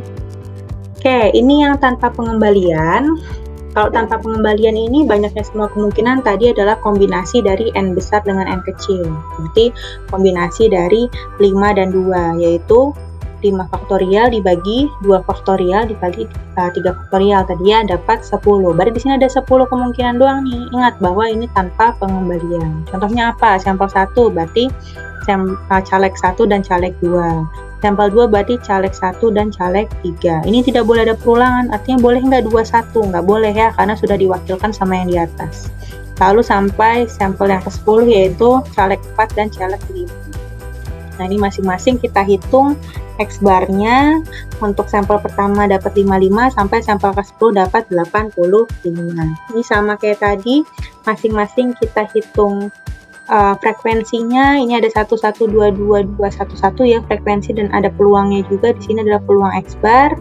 Oke, ini yang tanpa pengembalian. Kalau tanpa pengembalian ini banyaknya semua kemungkinan tadi adalah kombinasi dari N besar dengan N kecil. Berarti kombinasi dari 5 dan 2 yaitu 5 faktorial dibagi 2 faktorial dibagi 3 faktorial tadi ya dapat 10. Berarti di sini ada 10 kemungkinan doang nih. Ingat bahwa ini tanpa pengembalian. Contohnya apa? Sampel 1 berarti caleg 1 dan caleg 2. Sampel 2 berarti caleg 1 dan caleg 3. Ini tidak boleh ada perulangan, artinya boleh nggak 21? Nggak boleh ya, karena sudah diwakilkan sama yang di atas. Lalu sampai sampel yang ke-10 yaitu caleg 4 dan caleg 5. Nah, ini masing-masing kita hitung X barnya. Untuk sampel pertama dapat 55, sampai sampel ke-10 dapat 85. Ini sama kayak tadi, masing-masing kita hitung frekuensinya. Ini ada 1122211 ya frekuensi dan ada peluangnya juga. Di sini adalah peluang X bar.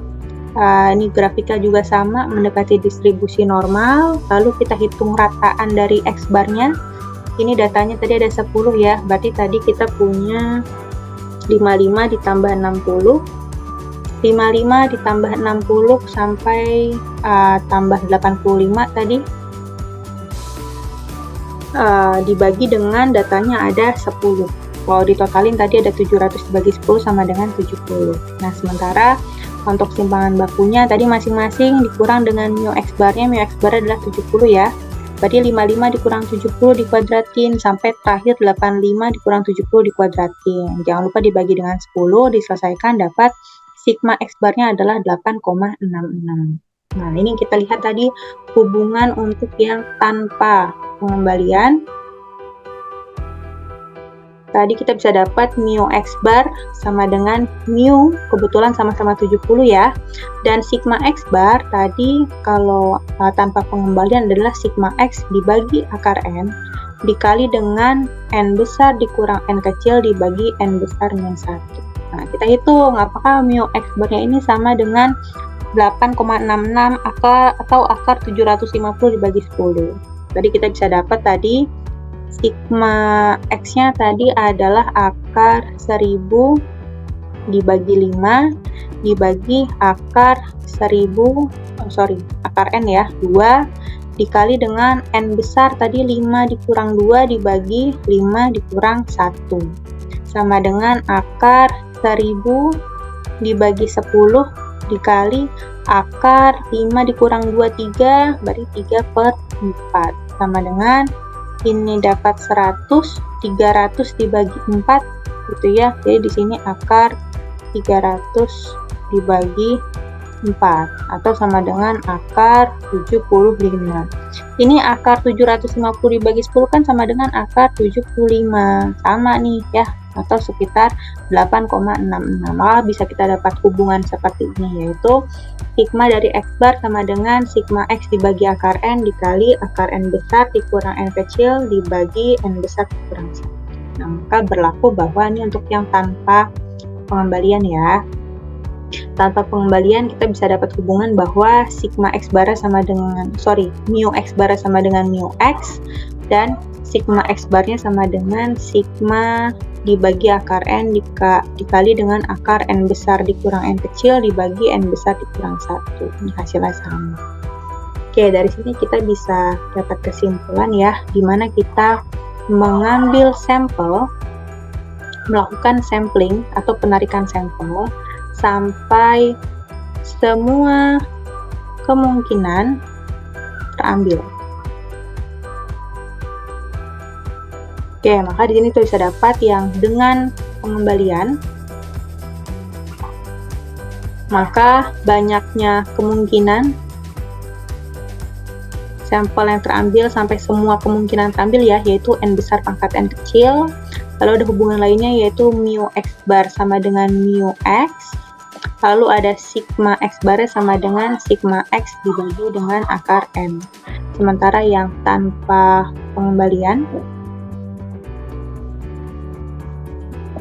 Ini grafiknya juga sama, mendekati distribusi normal. Lalu kita hitung rataan dari X barnya. Ini datanya tadi ada 10 ya, berarti tadi kita punya 55 ditambah 60, 55 ditambah 60 sampai tambah 85 tadi, dibagi dengan datanya ada 10. Kalau ditotalin tadi ada 700 dibagi 10 sama dengan 70. Nah, sementara untuk simpangan bakunya tadi masing-masing dikurang dengan mu X barnya, mu X bar adalah 70 ya. Berarti 55 dikurang 70 dikuadratin sampai terakhir 85 dikurang 70 dikuadratin. Jangan lupa dibagi dengan 10, diselesaikan dapat sigma X barnya adalah 8,66. Nah, ini kita lihat tadi hubungan untuk yang tanpa pengembalian. Tadi kita bisa dapat mu X bar sama dengan mu, kebetulan sama-sama 70 ya. Dan sigma X bar tadi kalau tanpa pengembalian adalah sigma X dibagi akar N dikali dengan N besar dikurang N kecil dibagi N besar min 1. Nah, kita hitung apakah mu X barnya ini sama dengan 8,66 atau akar 750 dibagi 10. Tadi kita bisa dapat tadi sigma X-nya tadi adalah akar 1000 dibagi 5 dibagi akar akar N ya, 2 dikali dengan N besar tadi 5 dikurang 2 dibagi 5 dikurang 1 sama dengan akar 1000 dibagi 10 dikali akar 5 dikurang 2 3 berarti 3/4 sama dengan ini dapat 100, 300 dibagi 4 gitu ya. Jadi di sini akar 300 dibagi 4 atau sama dengan akar 75. Ini akar 750 dibagi 10 kan sama dengan akar 75. Sama nih ya, atau sekitar 8,66. Maka bisa kita dapat hubungan seperti ini, yaitu sigma dari X bar sama dengan sigma X dibagi akar N dikali akar N besar dikurang N kecil dibagi N besar dikurang 1. Nah, maka berlaku bahwa ini untuk yang tanpa pengembalian ya. Tanpa pengembalian kita bisa dapat hubungan bahwa sigma X bar sama dengan mu X bar sama dengan mu X dan sigma X barnya sama dengan sigma dibagi akar N dikali dengan akar N besar dikurang N kecil dibagi N besar dikurang 1. Ini hasilnya sama. Oke, dari sini kita bisa dapat kesimpulan ya, dimana kita mengambil sampel, melakukan sampling atau penarikan sampel sampai semua kemungkinan terambil. Oke, maka di sini kita bisa dapat yang dengan pengembalian, maka banyaknya kemungkinan sampel yang terambil sampai semua kemungkinan terambil ya, yaitu N besar pangkat N kecil. Lalu ada hubungan lainnya yaitu mu X bar sama dengan mu X. Lalu ada sigma X bar sama dengan sigma X dibagi dengan akar N. Sementara yang tanpa pengembalian,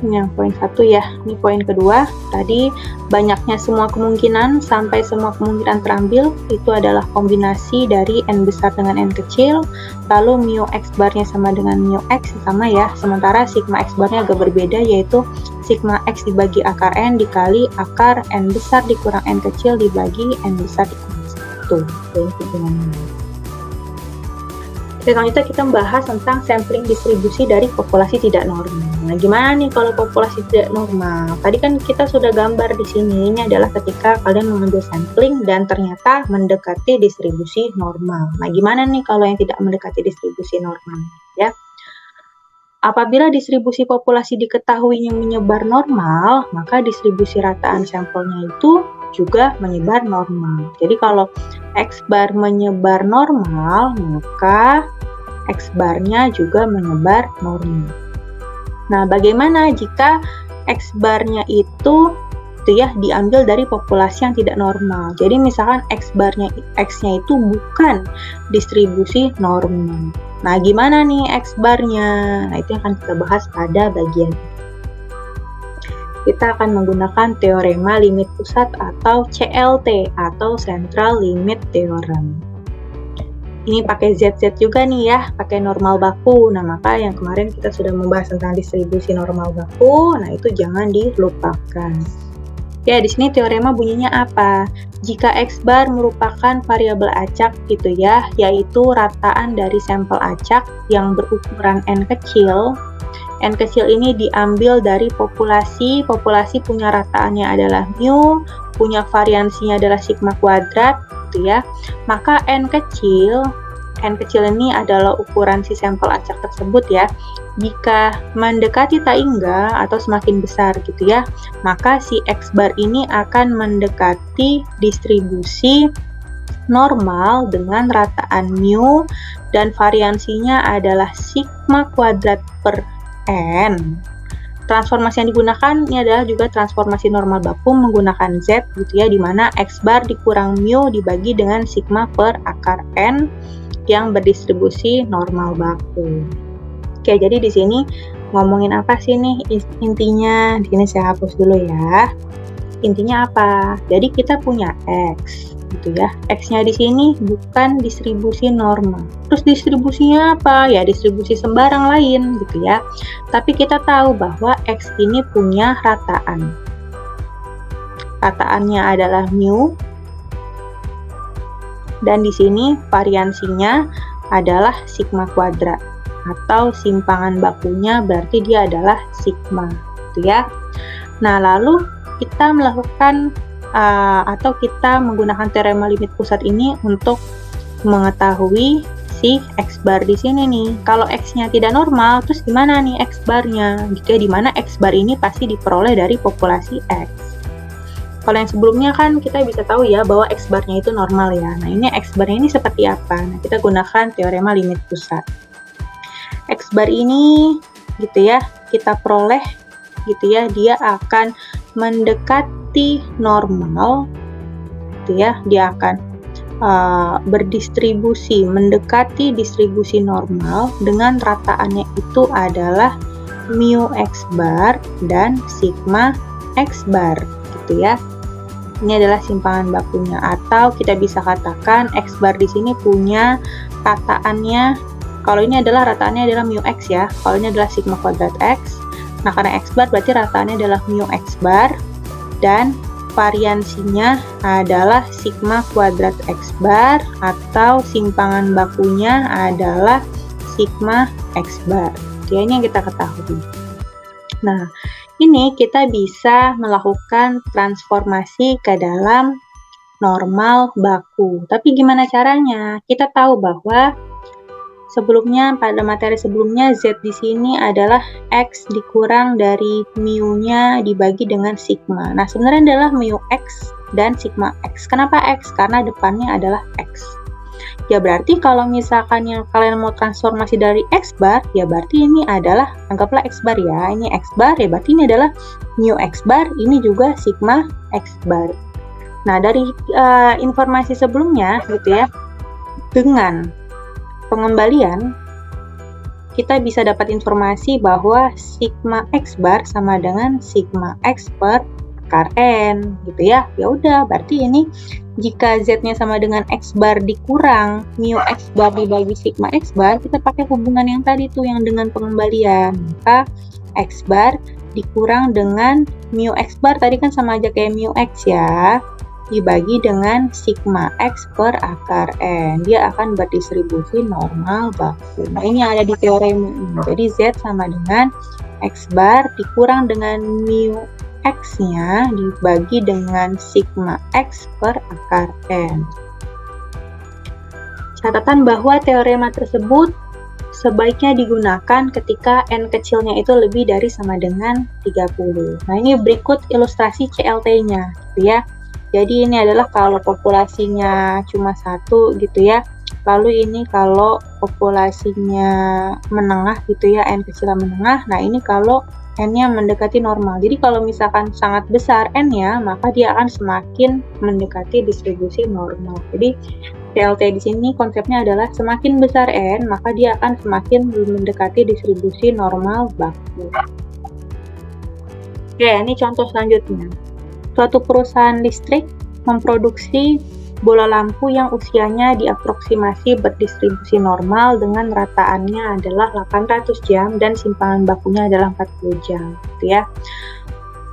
yang poin 1 ya, ini poin kedua, tadi banyaknya semua kemungkinan sampai semua kemungkinan terambil itu adalah kombinasi dari N besar dengan N kecil, lalu mu X barnya sama dengan mu X sama ya, sementara sigma X barnya agak berbeda, yaitu sigma X dibagi akar N dikali akar N besar dikurang N kecil dibagi N besar dikurang 1. Selanjutnya kita membahas tentang sampling distribusi dari populasi tidak normal. Nah, gimana nih kalau populasi tidak normal? Tadi kan kita sudah gambar di sini, ini adalah ketika kalian mengambil sampling dan ternyata mendekati distribusi normal. Nah, gimana nih kalau yang tidak mendekati distribusi normal? Ya, apabila distribusi populasi diketahuinya menyebar normal, maka distribusi rataan sampelnya itu juga menyebar normal. Jadi kalau X bar menyebar normal, maka X barnya juga menyebar normal. Nah, bagaimana jika X barnya itu ya diambil dari populasi yang tidak normal? Jadi misalkan X barnya X-nya itu bukan distribusi normal. Nah, gimana nih X barnya? Nah, itu yang akan kita bahas pada bagian ini. kita akan menggunakan teorema limit pusat atau CLT atau Central Limit Theorem. Ini pakai ZZ juga nih ya, pakai normal baku. Nah, maka yang kemarin kita sudah membahas tentang distribusi normal baku, nah itu jangan dilupakan. Ya, di sini teorema bunyinya apa? Jika X bar merupakan variabel acak gitu ya, yaitu rataan dari sampel acak yang berukuran N kecil. N kecil ini diambil dari populasi punya rataannya adalah mu, punya variansinya adalah sigma kuadrat gitu ya. Maka N kecil ini adalah ukuran si sampel acak tersebut ya. Jika mendekati taingga atau semakin besar gitu ya, maka si X bar ini akan mendekati distribusi normal dengan rataan mu dan variansinya adalah sigma kuadrat per N. Transformasi yang digunakan ini adalah juga transformasi normal baku menggunakan Z gitu ya, di mana X bar dikurang mu dibagi dengan sigma per akar N yang berdistribusi normal baku. Oke, jadi di sini ngomongin apa sih nih intinya? Di sini saya hapus dulu ya. Intinya apa? Jadi kita punya X gitu ya. X-nya di sini bukan distribusi normal. Terus distribusinya apa? Ya distribusi sembarang lain gitu ya. Tapi kita tahu bahwa X ini punya rataan. Rataannya adalah mu. Dan di sini variansinya adalah sigma kuadrat. Atau simpangan bakunya berarti dia adalah sigma gitu ya. Nah, lalu kita melakukan atau kita menggunakan teorema limit pusat ini untuk mengetahui si X bar di sini nih. Kalau X-nya tidak normal, terus gimana nih X barnya? Gitu ya, dimana X bar ini pasti diperoleh dari populasi X. Kalau yang sebelumnya kan kita bisa tahu ya bahwa X barnya itu normal ya. Nah, ini X barnya ini seperti apa? Nah, kita gunakan teorema limit pusat. X bar ini gitu ya, kita peroleh gitu ya, dia akan mendekati normal gitu ya, dia akan berdistribusi mendekati distribusi normal dengan rataannya itu adalah mu X bar dan sigma X bar gitu ya. Ini adalah simpangan bakunya, atau kita bisa katakan X bar di sini punya rataannya, kalau ini adalah rataannya adalah mu X ya, kalau ini adalah sigma kuadrat X. Nah, karena X bar berarti rataannya adalah mu X bar dan variansinya adalah sigma kuadrat X bar, atau simpangan bakunya adalah sigma X bar. Ya, ini yang kita ketahui. Nah, ini kita bisa melakukan transformasi ke dalam normal baku. Tapi gimana caranya? Kita tahu bahwa sebelumnya, pada materi sebelumnya, Z di sini adalah X dikurang dari mu-nya dibagi dengan sigma. Nah, sebenarnya adalah mu X dan sigma X. Kenapa X? Karena depannya adalah X. Ya, berarti kalau misalkan yang kalian mau transformasi dari X bar, ya berarti ini adalah, anggaplah X bar ya, ini X bar, ya berarti ini adalah mu X bar, ini juga sigma X bar. Nah, dari informasi sebelumnya gitu ya, dengan pengembalian kita bisa dapat informasi bahwa sigma X bar sama dengan sigma X per akar N gitu ya. Ya udah, berarti ini jika Z-nya sama dengan X bar dikurang mu X bar dibagi sigma X bar, kita pakai hubungan yang tadi tuh yang dengan pengembalian. Maka X bar dikurang dengan mu X bar tadi kan sama aja kayak mu X ya, dibagi dengan sigma X per akar N. Dia akan berdistribusi normal baku. Nah, ini ada di teorema ini. Jadi Z sama dengan X bar dikurang dengan mu X-nya dibagi dengan sigma X per akar N. Catatan bahwa teorema tersebut sebaiknya digunakan ketika N kecilnya itu lebih dari sama dengan 30. Nah, ini berikut ilustrasi CLT-nya gitu ya. Jadi ini adalah kalau populasinya cuma 1 gitu ya. Lalu ini kalau populasinya menengah gitu ya, N kecil menengah. Nah, ini kalau N-nya mendekati normal. Jadi kalau misalkan sangat besar N-nya, maka dia akan semakin mendekati distribusi normal. Jadi CLT di sini konsepnya adalah semakin besar N, maka dia akan semakin mendekati distribusi normal baku. Oke, ini contoh selanjutnya. Suatu perusahaan listrik memproduksi bola lampu yang usianya diaproksimasi berdistribusi normal dengan rataannya adalah 800 jam dan simpangan bakunya adalah 40 jam, gitu ya.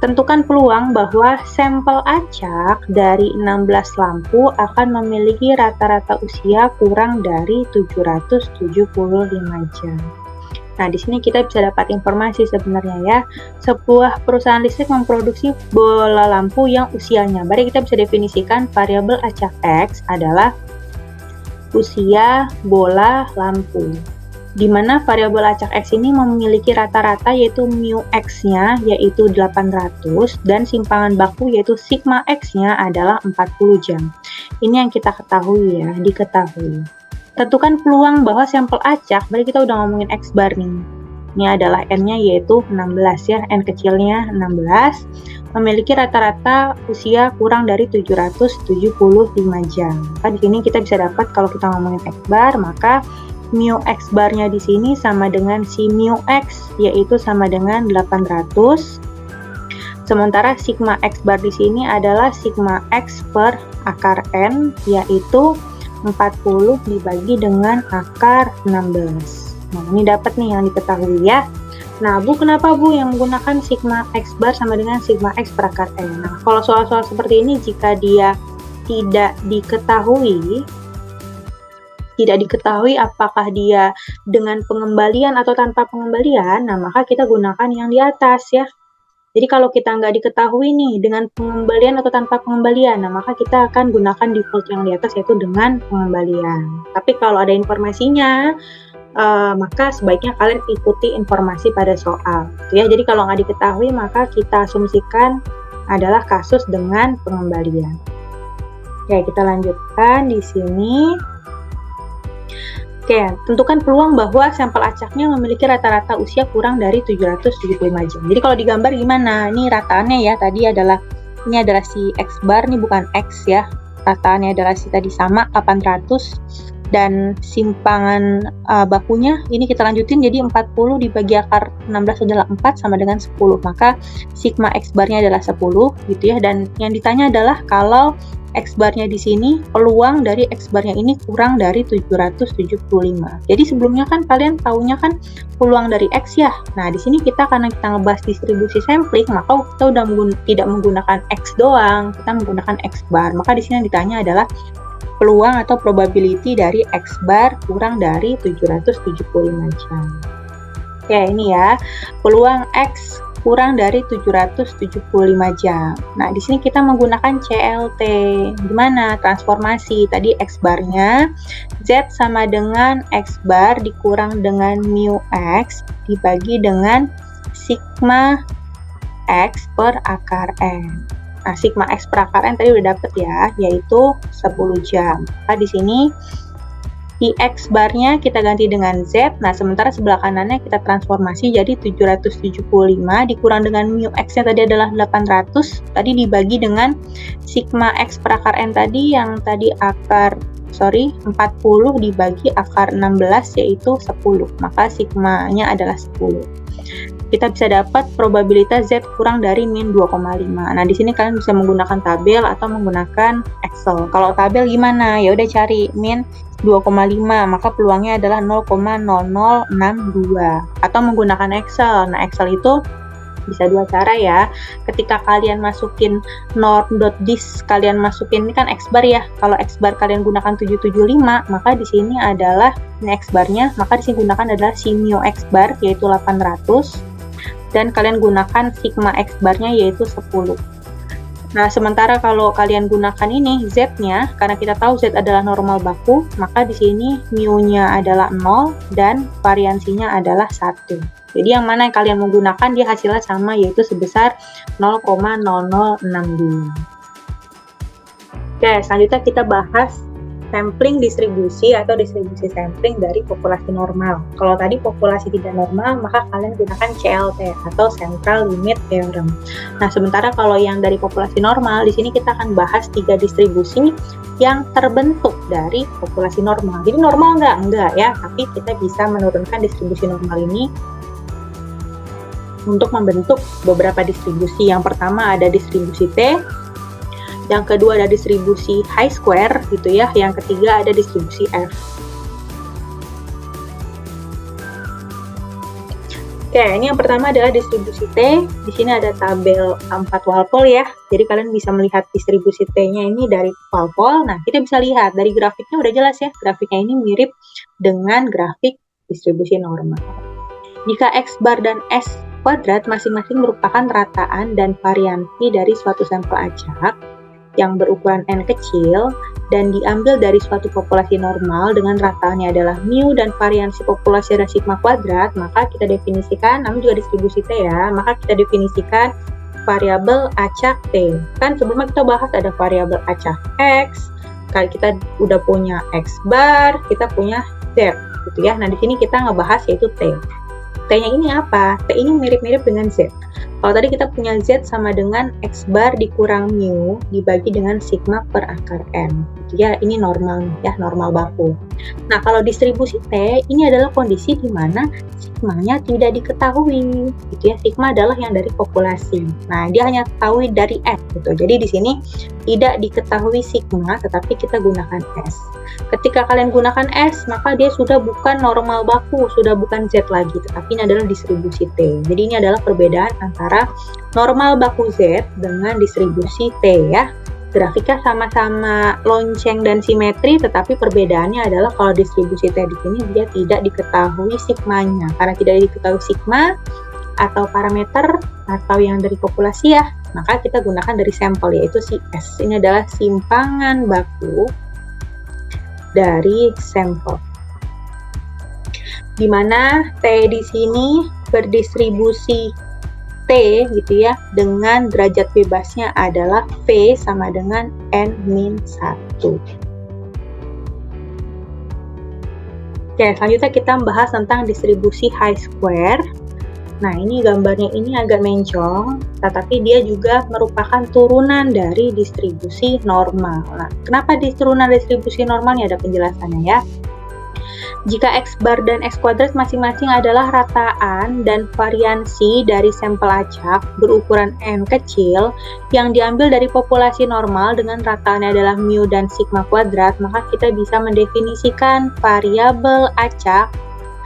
Tentukan peluang bahwa sampel acak dari 16 lampu akan memiliki rata-rata usia kurang dari 775 jam. Nah, di sini kita bisa dapat informasi sebenarnya ya. Sebuah perusahaan listrik memproduksi bola lampu yang usianya. Berarti kita bisa definisikan variabel acak X adalah usia bola lampu. Di mana variabel acak X ini memiliki rata-rata yaitu mu X-nya yaitu 800 dan simpangan baku yaitu sigma X-nya adalah 40 jam. Ini yang kita ketahui ya, diketahui. Tentukan peluang bahwa sampel acak, berarti kita udah ngomongin X bar nih. Ini adalah N-nya yaitu 16 ya, N kecilnya 16, memiliki rata-rata usia kurang dari 775 jam. Maka di sini kita bisa dapat kalau kita ngomongin X bar, maka mu X barnya di sini sama dengan si mu X, yaitu sama dengan 800. Sementara sigma X bar di sini adalah sigma X per akar N, yaitu 40 dibagi dengan akar 16. Nah, ini dapat nih yang diketahui ya. Nah, Bu, kenapa Bu yang menggunakan sigma X bar sama dengan sigma X per akar N? Nah, kalau soal-soal seperti ini jika dia tidak diketahui apakah dia dengan pengembalian atau tanpa pengembalian, nah maka kita gunakan yang di atas ya. Jadi kalau kita nggak diketahui nih dengan pengembalian atau tanpa pengembalian, nah maka kita akan gunakan default yang di atas yaitu dengan pengembalian. Tapi kalau ada informasinya, maka sebaiknya kalian ikuti informasi pada soal. Ya, jadi kalau nggak diketahui maka kita asumsikan adalah kasus dengan pengembalian. Oke, kita lanjutkan di sini. Oke, tentukan peluang bahwa sampel acaknya memiliki rata-rata usia kurang dari 775 jam. Jadi kalau digambar gimana? Ini rataannya ya, tadi adalah ini adalah si X bar, ini bukan X ya. Rataannya adalah si tadi sama 800 dan simpangan bakunya ini kita lanjutin jadi 40 dibagi akar 16 adalah 4 sama dengan 10. Maka sigma X barnya adalah 10 gitu ya, dan yang ditanya adalah kalau X barnya di sini, peluang dari X barnya ini kurang dari 775. Jadi sebelumnya kan kalian taunya kan peluang dari X ya. Nah, di sini karena kita ngebahas distribusi sampling, maka kita udah tidak menggunakan X doang, kita menggunakan X bar. Maka di sini yang ditanya adalah peluang atau probability dari X bar kurang dari 775 jam. Oke, ini ya, peluang X kurang dari 775 jam. Nah, di sini kita menggunakan CLT. Gimana? Transformasi. Tadi X barnya, Z sama dengan X bar dikurang dengan mu X dibagi dengan sigma X per akar N. Nah, sigma X per akar N tadi udah dapet ya, yaitu 10 jam. Nah, di sini di X barnya kita ganti dengan Z, nah sementara sebelah kanannya kita transformasi jadi 775 dikurang dengan mu X nya tadi adalah 800, tadi dibagi dengan sigma X per akar N tadi yang tadi 40 dibagi akar 16 yaitu 10, maka sigmanya adalah 10. Kita bisa dapat probabilitas Z kurang dari min 2,5. Nah, di sini kalian bisa menggunakan tabel atau menggunakan Excel. Kalau tabel gimana? Ya udah cari min 2,5, maka peluangnya adalah 0,0062 atau menggunakan Excel. Nah, Excel itu bisa dua cara ya. Ketika kalian masukin norm.dis, kalian masukin ini kan X bar ya. Kalau X bar kalian gunakan 775, maka di sini adalah ini X barnya, maka di sini gunakan adalah si mu X bar yaitu 800 dan kalian gunakan sigma X barnya yaitu 10. Nah, sementara kalau kalian gunakan ini Z-nya, karena kita tahu Z adalah normal baku, maka di sini mu-nya adalah 0 dan variansinya adalah 1. Jadi yang mana yang kalian menggunakan dia hasilnya sama yaitu sebesar 0,0062. Oke, selanjutnya kita bahas sampling distribusi atau distribusi sampling dari populasi normal. Kalau tadi populasi tidak normal, maka kalian gunakan CLT atau Central Limit Theorem. Nah, sementara kalau yang dari populasi normal, di sini kita akan bahas 3 distribusi yang terbentuk dari populasi normal. Jadi normal nggak? Enggak ya, tapi kita bisa menurunkan distribusi normal ini untuk membentuk beberapa distribusi. Yang pertama ada distribusi T, yang kedua ada distribusi chi-square gitu ya, yang ketiga ada distribusi F. Oke, ini yang pertama adalah distribusi T. Di sini ada tabel 4 walpole ya. Jadi kalian bisa melihat distribusi T-nya ini dari walpole. Nah, kita bisa lihat dari grafiknya udah jelas ya. Grafiknya ini mirip dengan grafik distribusi normal. Jika X bar dan S kuadrat masing-masing merupakan rataan dan variansi dari suatu sampel acak yang berukuran N kecil dan diambil dari suatu populasi normal dengan rataannya adalah mu dan variansi populasi adalah sigma kuadrat, maka kita definisikan, namanya juga distribusi T ya, maka kita definisikan variabel acak T. Kan sebelumnya kita bahas ada variabel acak X, kalau kita udah punya X bar, kita punya Z gitu ya. Nah, di sini kita ngebahas yaitu T. T-nya ini apa? T ini mirip-mirip dengan Z. Kalau tadi kita punya Z sama dengan X bar dikurang mu dibagi dengan sigma per akar N. Gitu ya, ini normal ya, normal baku. Nah, kalau distribusi T, ini adalah kondisi di mana sigmanya tidak diketahui. Gitu ya, sigma adalah yang dari populasi. Nah, dia hanya ketahui dari S gitu. Jadi di sini tidak diketahui sigma, tetapi kita gunakan S. Ketika kalian gunakan S, maka dia sudah bukan normal baku, sudah bukan Z lagi, tetapi ini adalah distribusi T. Jadi ini adalah perbedaan antara normal baku Z dengan distribusi T ya. Grafiknya sama-sama lonceng dan simetri, tetapi perbedaannya adalah kalau distribusi T di sini dia tidak diketahui sigmanya. Karena tidak diketahui sigma atau parameter atau yang dari populasi ya, maka kita gunakan dari sampel yaitu si S. Ini adalah simpangan baku dari sampel. Di mana T di sini berdistribusi T gitu ya, dengan derajat bebasnya adalah V sama dengan N-1. Oke, selanjutnya kita membahas tentang distribusi chi-square. Nah, ini gambarnya ini agak mencong, tetapi dia juga merupakan turunan dari distribusi normal. Nah, kenapa turunan distribusi normal? Ini ada penjelasannya ya. Jika X bar dan X kuadrat masing-masing adalah rataan dan variansi dari sampel acak berukuran N kecil yang diambil dari populasi normal dengan rataannya adalah mu dan sigma kuadrat, maka kita bisa mendefinisikan variabel acak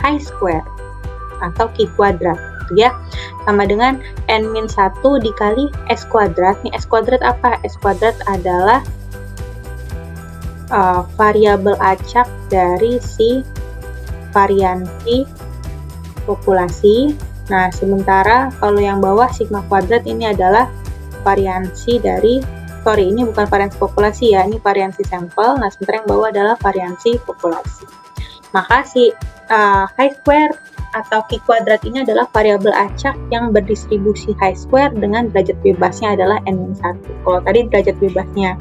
chi-square atau Q kuadrat ya, sama dengan N-1 dikali S kuadrat. Nih S kuadrat apa? S kuadrat adalah variabel acak dari si variansi populasi. Nah, sementara kalau yang bawah sigma kuadrat ini adalah variansi dari, ini bukan variansi populasi ya, ini variansi sampel. Nah, sementara yang bawah adalah variansi populasi. Maka si chi-square atau Q kuadrat ini adalah variabel acak yang berdistribusi chi-square dengan derajat bebasnya adalah N-1. Kalau tadi derajat bebasnya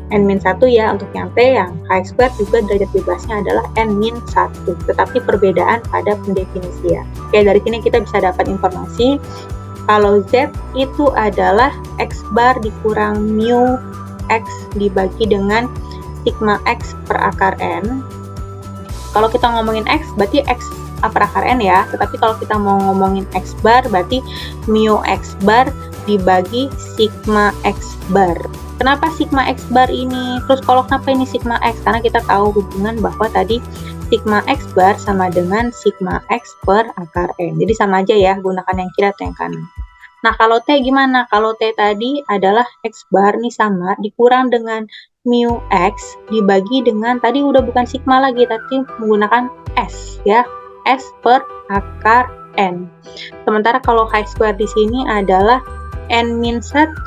N-1 ya untuk yang T, yang chi-square juga derajat bebasnya adalah N-1, tetapi perbedaan pada pendefinisian. Oke, dari sini kita bisa dapat informasi kalau Z itu adalah X bar dikurang mu X dibagi dengan sigma X per akar N. Kalau kita ngomongin X berarti X per akar N ya, tetapi kalau kita mau ngomongin X bar berarti mu X bar dibagi sigma X bar. Kenapa sigma X bar ini? Terus kalau kenapa ini sigma X? Karena kita tahu hubungan bahwa tadi sigma X bar sama dengan sigma X per akar N. Jadi sama aja ya, gunakan yang kiri atau yang kanan. Nah, kalau T gimana? Kalau T tadi adalah X bar nih sama, dikurang dengan mu X dibagi dengan, tadi udah bukan sigma lagi, tapi menggunakan S ya, S per akar N. Sementara kalau chi-square di sini adalah N-1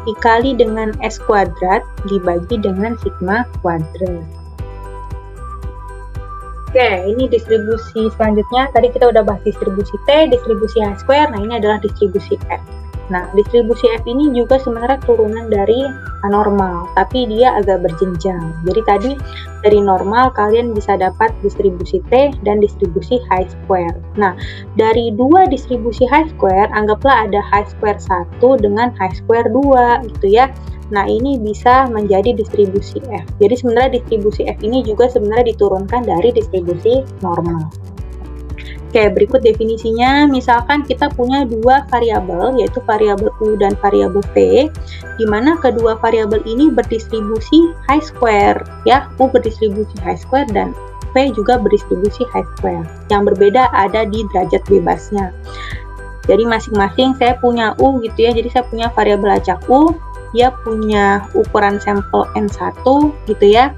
dikali dengan S kuadrat dibagi dengan sigma kuadrat. Oke, ini distribusi selanjutnya. Tadi kita udah bahas distribusi T, distribusi chi-square. Nah, ini adalah distribusi F. Nah, distribusi F ini juga sebenarnya turunan dari normal, tapi dia agak berjenjang. Jadi tadi dari normal kalian bisa dapat distribusi T dan distribusi chi-square. Nah, dari dua distribusi chi-square, anggaplah ada chi-square 1 dengan chi-square 2 gitu ya. Nah, ini bisa menjadi distribusi F. Jadi sebenarnya distribusi F ini juga sebenarnya diturunkan dari distribusi normal. Oke, berikut definisinya. Misalkan kita punya dua variabel, yaitu variabel U dan variabel V, di mana kedua variabel ini berdistribusi high square, ya. U berdistribusi high square dan V juga berdistribusi high square. Yang berbeda ada di derajat bebasnya. Jadi masing-masing saya punya U gitu ya, jadi saya punya variabel acak U, dia punya ukuran sampel N1 gitu ya,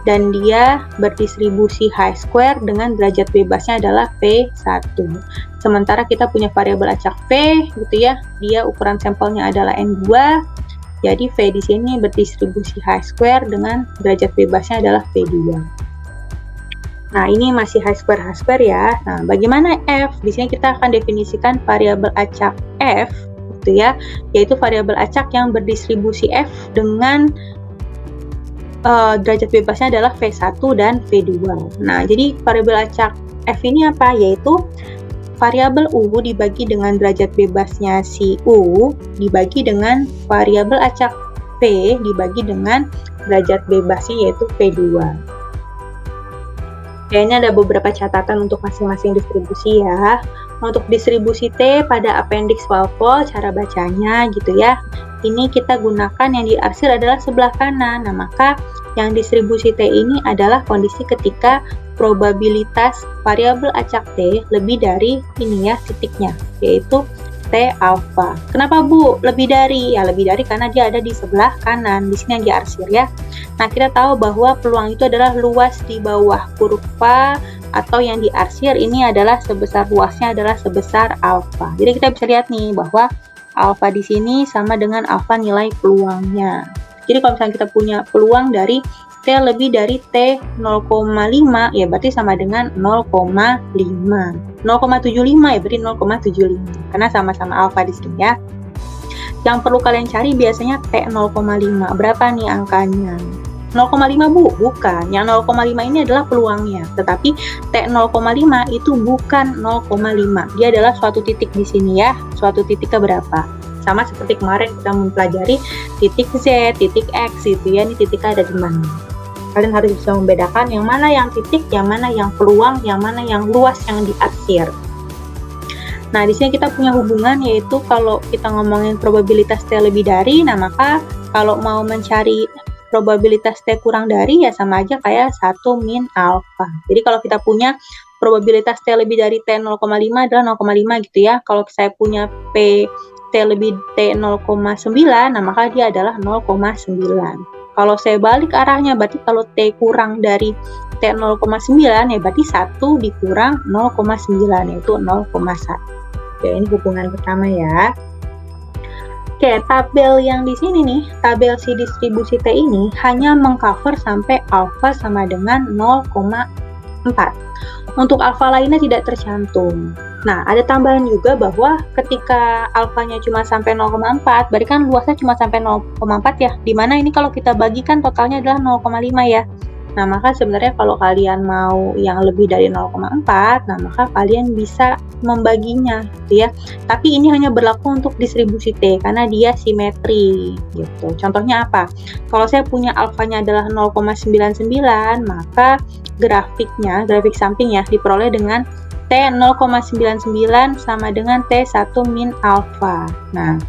dan dia berdistribusi high square dengan derajat bebasnya adalah V1. Sementara kita punya variabel acak V gitu ya, dia ukuran sampelnya adalah N2, jadi V di sini berdistribusi high square dengan derajat bebasnya adalah V2. Nah, ini masih high square ya. Nah, bagaimana F? Di sini kita akan definisikan variabel acak F gitu ya, yaitu variabel acak yang berdistribusi F dengan derajat bebasnya adalah V1 dan V2. Nah, jadi variabel acak F ini apa? Yaitu variabel U dibagi dengan derajat bebasnya si U dibagi dengan variabel acak V dibagi dengan derajat bebasnya yaitu V2. Kayaknya ada beberapa catatan untuk masing-masing distribusi ya. Untuk distribusi T pada appendix Walpole, cara bacanya gitu ya. Ini kita gunakan yang diarsir adalah sebelah kanan. Nah, maka yang distribusi T ini adalah kondisi ketika probabilitas variabel acak T lebih dari ini ya titiknya, yaitu T alfa. Kenapa Bu? Lebih dari? Ya lebih dari karena dia ada di sebelah kanan. Di sini yang diarsir ya. Nah, kita tahu bahwa peluang itu adalah luas di bawah kurva atau yang diarsir ini adalah luasnya adalah sebesar alfa. Jadi kita bisa lihat nih bahwa alfa di sini sama dengan alfa nilai peluangnya. Jadi kalau misalnya kita punya peluang dari T lebih dari T 0,5 ya berarti sama dengan 0,5. 0,75 ya berarti 0,75 karena sama-sama alfa di sini ya. Yang perlu kalian cari biasanya T 0,5. Berapa nih angkanya? 0,5 Bu? Bukan. Yang 0,5 ini adalah peluangnya. Tetapi T 0,5 itu bukan 0,5. Dia adalah suatu titik di sini ya. Suatu titiknya berapa? Sama seperti kemarin kita mempelajari titik Z, titik X gitu ya. Ini titiknya ada di mana? Kalian harus bisa membedakan yang mana yang titik, yang mana yang peluang, yang mana yang luas yang diarsir. Nah, di sini kita punya hubungan yaitu kalau kita ngomongin probabilitas T lebih dari, nah maka kalau mau mencari probabilitas T kurang dari ya sama aja kayak 1 min alfa. Jadi kalau kita punya probabilitas T lebih dari T 0,5 adalah 0,5 gitu ya. Kalau saya punya P T lebih T 0,9, nah maka dia adalah 0,9. Kalau saya balik arahnya, berarti kalau T kurang dari T 0,9, ya berarti 1 dikurang 0,9, yaitu 0,1. Oke, ini hubungan pertama ya. Oke, tabel yang di sini nih, tabel si distribusi T ini hanya mengcover sampai alfa sama dengan 0,4. Untuk alfa lainnya tidak tercantum. Nah, ada tambahan juga bahwa ketika alfanya cuma sampai 0,4, berarti kan luasnya cuma sampai 0,4 ya. Dimana ini kalau kita bagikan totalnya adalah 0,5 ya. Nah, maka sebenarnya kalau kalian mau yang lebih dari 0,4, nah maka kalian bisa membaginya gitu ya. Tapi ini hanya berlaku untuk distribusi T karena dia simetri gitu. Contohnya apa? Kalau saya punya alfanya adalah 0,99, maka grafik samping ya diperoleh dengan T 0,99 sama dengan T1 min alfa. Nah,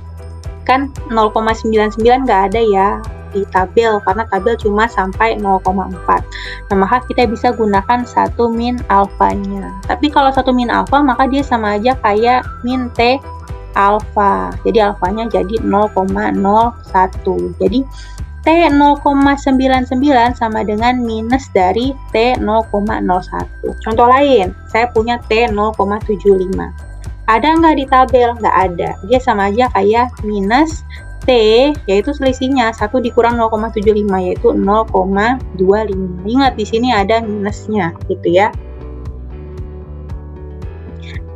kan 0,99 nggak ada ya di tabel karena tabel cuma sampai 0,4. Nah, maka kita bisa gunakan 1 min alfanya. Tapi kalau 1 min alfa maka dia sama aja kayak min T alfa. Jadi alfanya jadi 0,01. Jadi T 0,99 sama dengan minus dari T 0,01. Contoh lain, saya punya T 0,75. Ada nggak di tabel? Nggak ada. Dia sama aja kayak minus T, yaitu selisihnya 1 dikurang 0,75, yaitu 0,25. Ingat, di sini ada minusnya, gitu ya.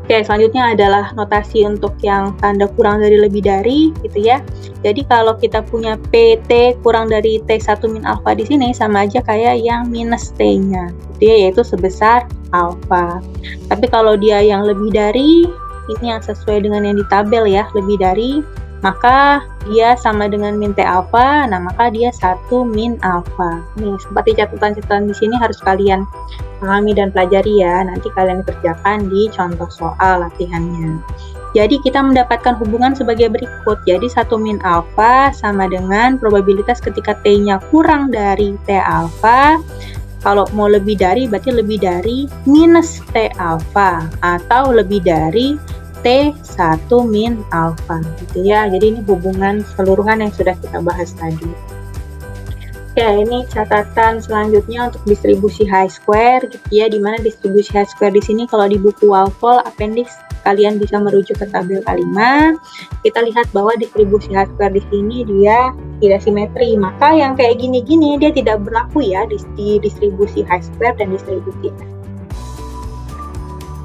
Oke, selanjutnya adalah notasi untuk yang tanda kurang dari lebih dari, gitu ya. Jadi kalau kita punya PT kurang dari T1 min alfa di sini sama aja kayak yang minus T-nya, gitu ya, yaitu sebesar alfa. Tapi kalau dia yang lebih dari, ini yang sesuai dengan yang di tabel ya, lebih dari, maka dia sama dengan min T alfa, nah maka dia 1 min alfa. Nih, seperti catatan-catatan di sini harus kalian pahami dan pelajari ya, nanti kalian kerjakan di contoh soal latihannya. Jadi kita mendapatkan hubungan sebagai berikut. Jadi 1 min alfa sama dengan probabilitas ketika T-nya kurang dari T alfa. Kalau mau lebih dari, berarti lebih dari minus T alfa. Atau lebih dari T1 min alfa. Gitu ya. Jadi ini hubungan keseluruhan yang sudah kita bahas tadi. Oke, ini catatan selanjutnya untuk distribusi Chi-square gitu ya, dimana distribusi Chi-square di sini kalau di buku Walpole appendix kalian bisa merujuk ke tabel K5. Kita lihat bahwa distribusi Chi-square di sini dia tidak simetri, maka yang kayak gini-gini dia tidak berlaku ya di distribusi Chi-square dan distribusi F.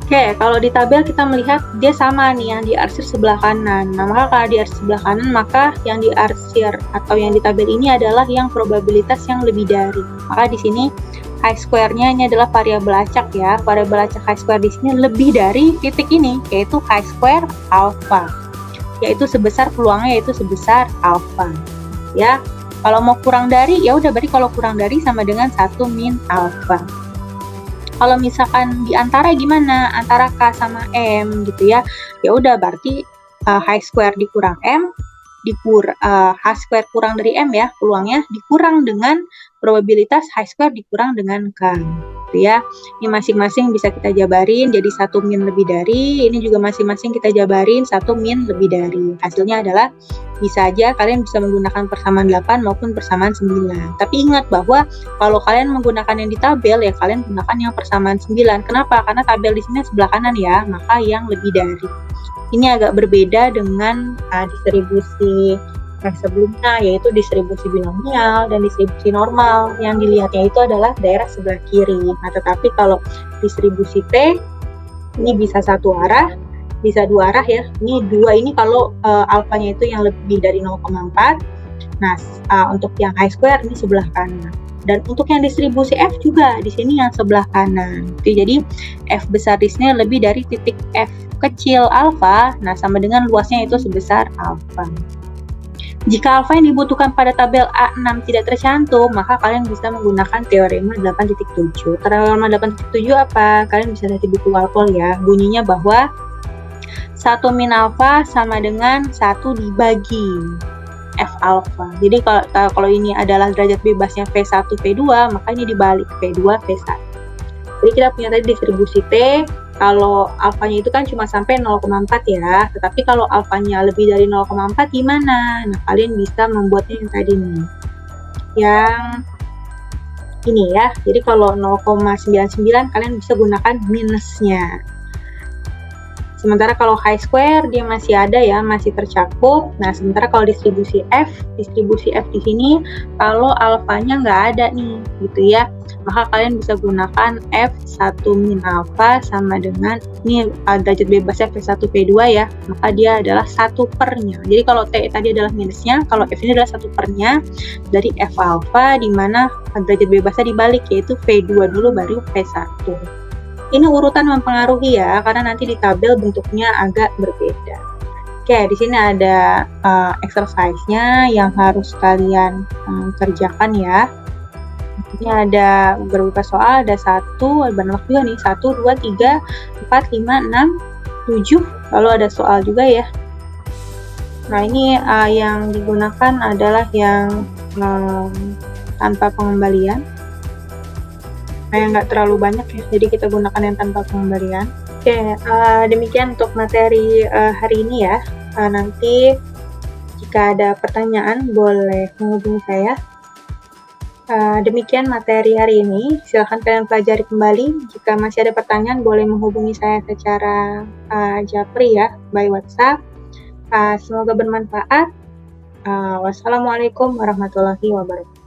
Oke, kalau di tabel kita melihat dia sama nih yang diarsir sebelah kanan. Nah, maka kalau diarsir sebelah kanan, maka yang diarsir atau yang di tabel ini adalah yang probabilitas yang lebih dari. Maka di sini Chi-square-nya ini adalah variabel acak ya. Variabel acak Chi-square di sini lebih dari titik ini, yaitu Chi-square alpha. Yaitu sebesar peluangnya yaitu sebesar alpha. Ya. Kalau mau kurang dari, ya udah berarti kalau kurang dari sama dengan 1 min alpha. Kalau misalkan di antara gimana? Antara K sama M gitu ya. Ya udah berarti Chi-square dikurang M, H-square kurang dari M ya, peluangnya dikurang dengan probabilitas Chi-square dikurang dengan K. Gitu ya. Ini masing-masing bisa kita jabarin jadi 1 min lebih dari, ini juga masing-masing kita jabarin 1 min lebih dari. Hasilnya adalah bisa aja kalian bisa menggunakan persamaan 8 maupun persamaan 9. Tapi ingat bahwa kalau kalian menggunakan yang di tabel ya kalian gunakan yang persamaan 9. Kenapa? Karena tabel di sini sebelah kanan ya, maka yang lebih dari. Ini agak berbeda dengan distribusi sebelumnya, yaitu distribusi binomial dan distribusi normal. Yang dilihatnya itu adalah daerah sebelah kiri. Nah, tetapi kalau distribusi T, ini bisa satu arah, bisa dua arah ya. Ini dua ini kalau alfanya itu yang lebih dari 0,4. Nah, untuk yang Chi-square ini sebelah kanan. Dan untuk yang distribusi F juga di sini yang sebelah kanan. Jadi F besar di sini lebih dari titik F kecil alfa, nah sama dengan luasnya itu sebesar alfa. Jika alfa yang dibutuhkan pada tabel A6 tidak tercantum, maka kalian bisa menggunakan teorema 8.7. Teorema 8.7 apa? Kalian bisa lihat di buku Walpole ya. Bunyinya bahwa 1 min alfa sama dengan 1 dibagi F alfa. Jadi kalau ini adalah derajat bebasnya V1, V2, maka ini dibalik V2, V1. Jadi kita punya tadi distribusi T, kalau alfanya itu kan cuma sampai 0,4 ya, tetapi kalau alfanya lebih dari 0,4 gimana? Nah, kalian bisa membuatnya yang tadi nih. Yang ini ya, jadi kalau 0,99 kalian bisa gunakan minusnya. Sementara kalau Chi-square dia masih ada ya, masih tercakup. Nah, sementara kalau distribusi F di sini kalau alfanya nggak ada nih, gitu ya. Maka kalian bisa gunakan F1 min alfa sama dengan, ini derajat bebasnya V1, V2 ya, maka dia adalah 1 pernya. Jadi kalau T tadi adalah minusnya, kalau F ini adalah 1 pernya dari F alfa, di mana derajat bebasnya dibalik, yaitu V2 dulu baru V1. Ini urutan mempengaruhi ya, karena nanti di tabel bentuknya agak berbeda. Oke, di sini ada exercise-nya yang harus kalian kerjakan ya. Ini ada beberapa soal, ada 1, ada banyak juga nih, 1, 2, 3, 4, 5, 6, 7, lalu ada soal juga ya. Nah, ini yang digunakan adalah yang tanpa pengembalian. Nggak terlalu banyak ya, jadi kita gunakan yang tanpa pengembalian. Oke, demikian untuk materi hari ini ya. Nanti jika ada pertanyaan boleh menghubungi saya. Demikian materi hari ini, silahkan kalian pelajari kembali. Jika masih ada pertanyaan boleh menghubungi saya secara japri ya, by WhatsApp. Semoga bermanfaat. Wassalamualaikum warahmatullahi wabarakatuh.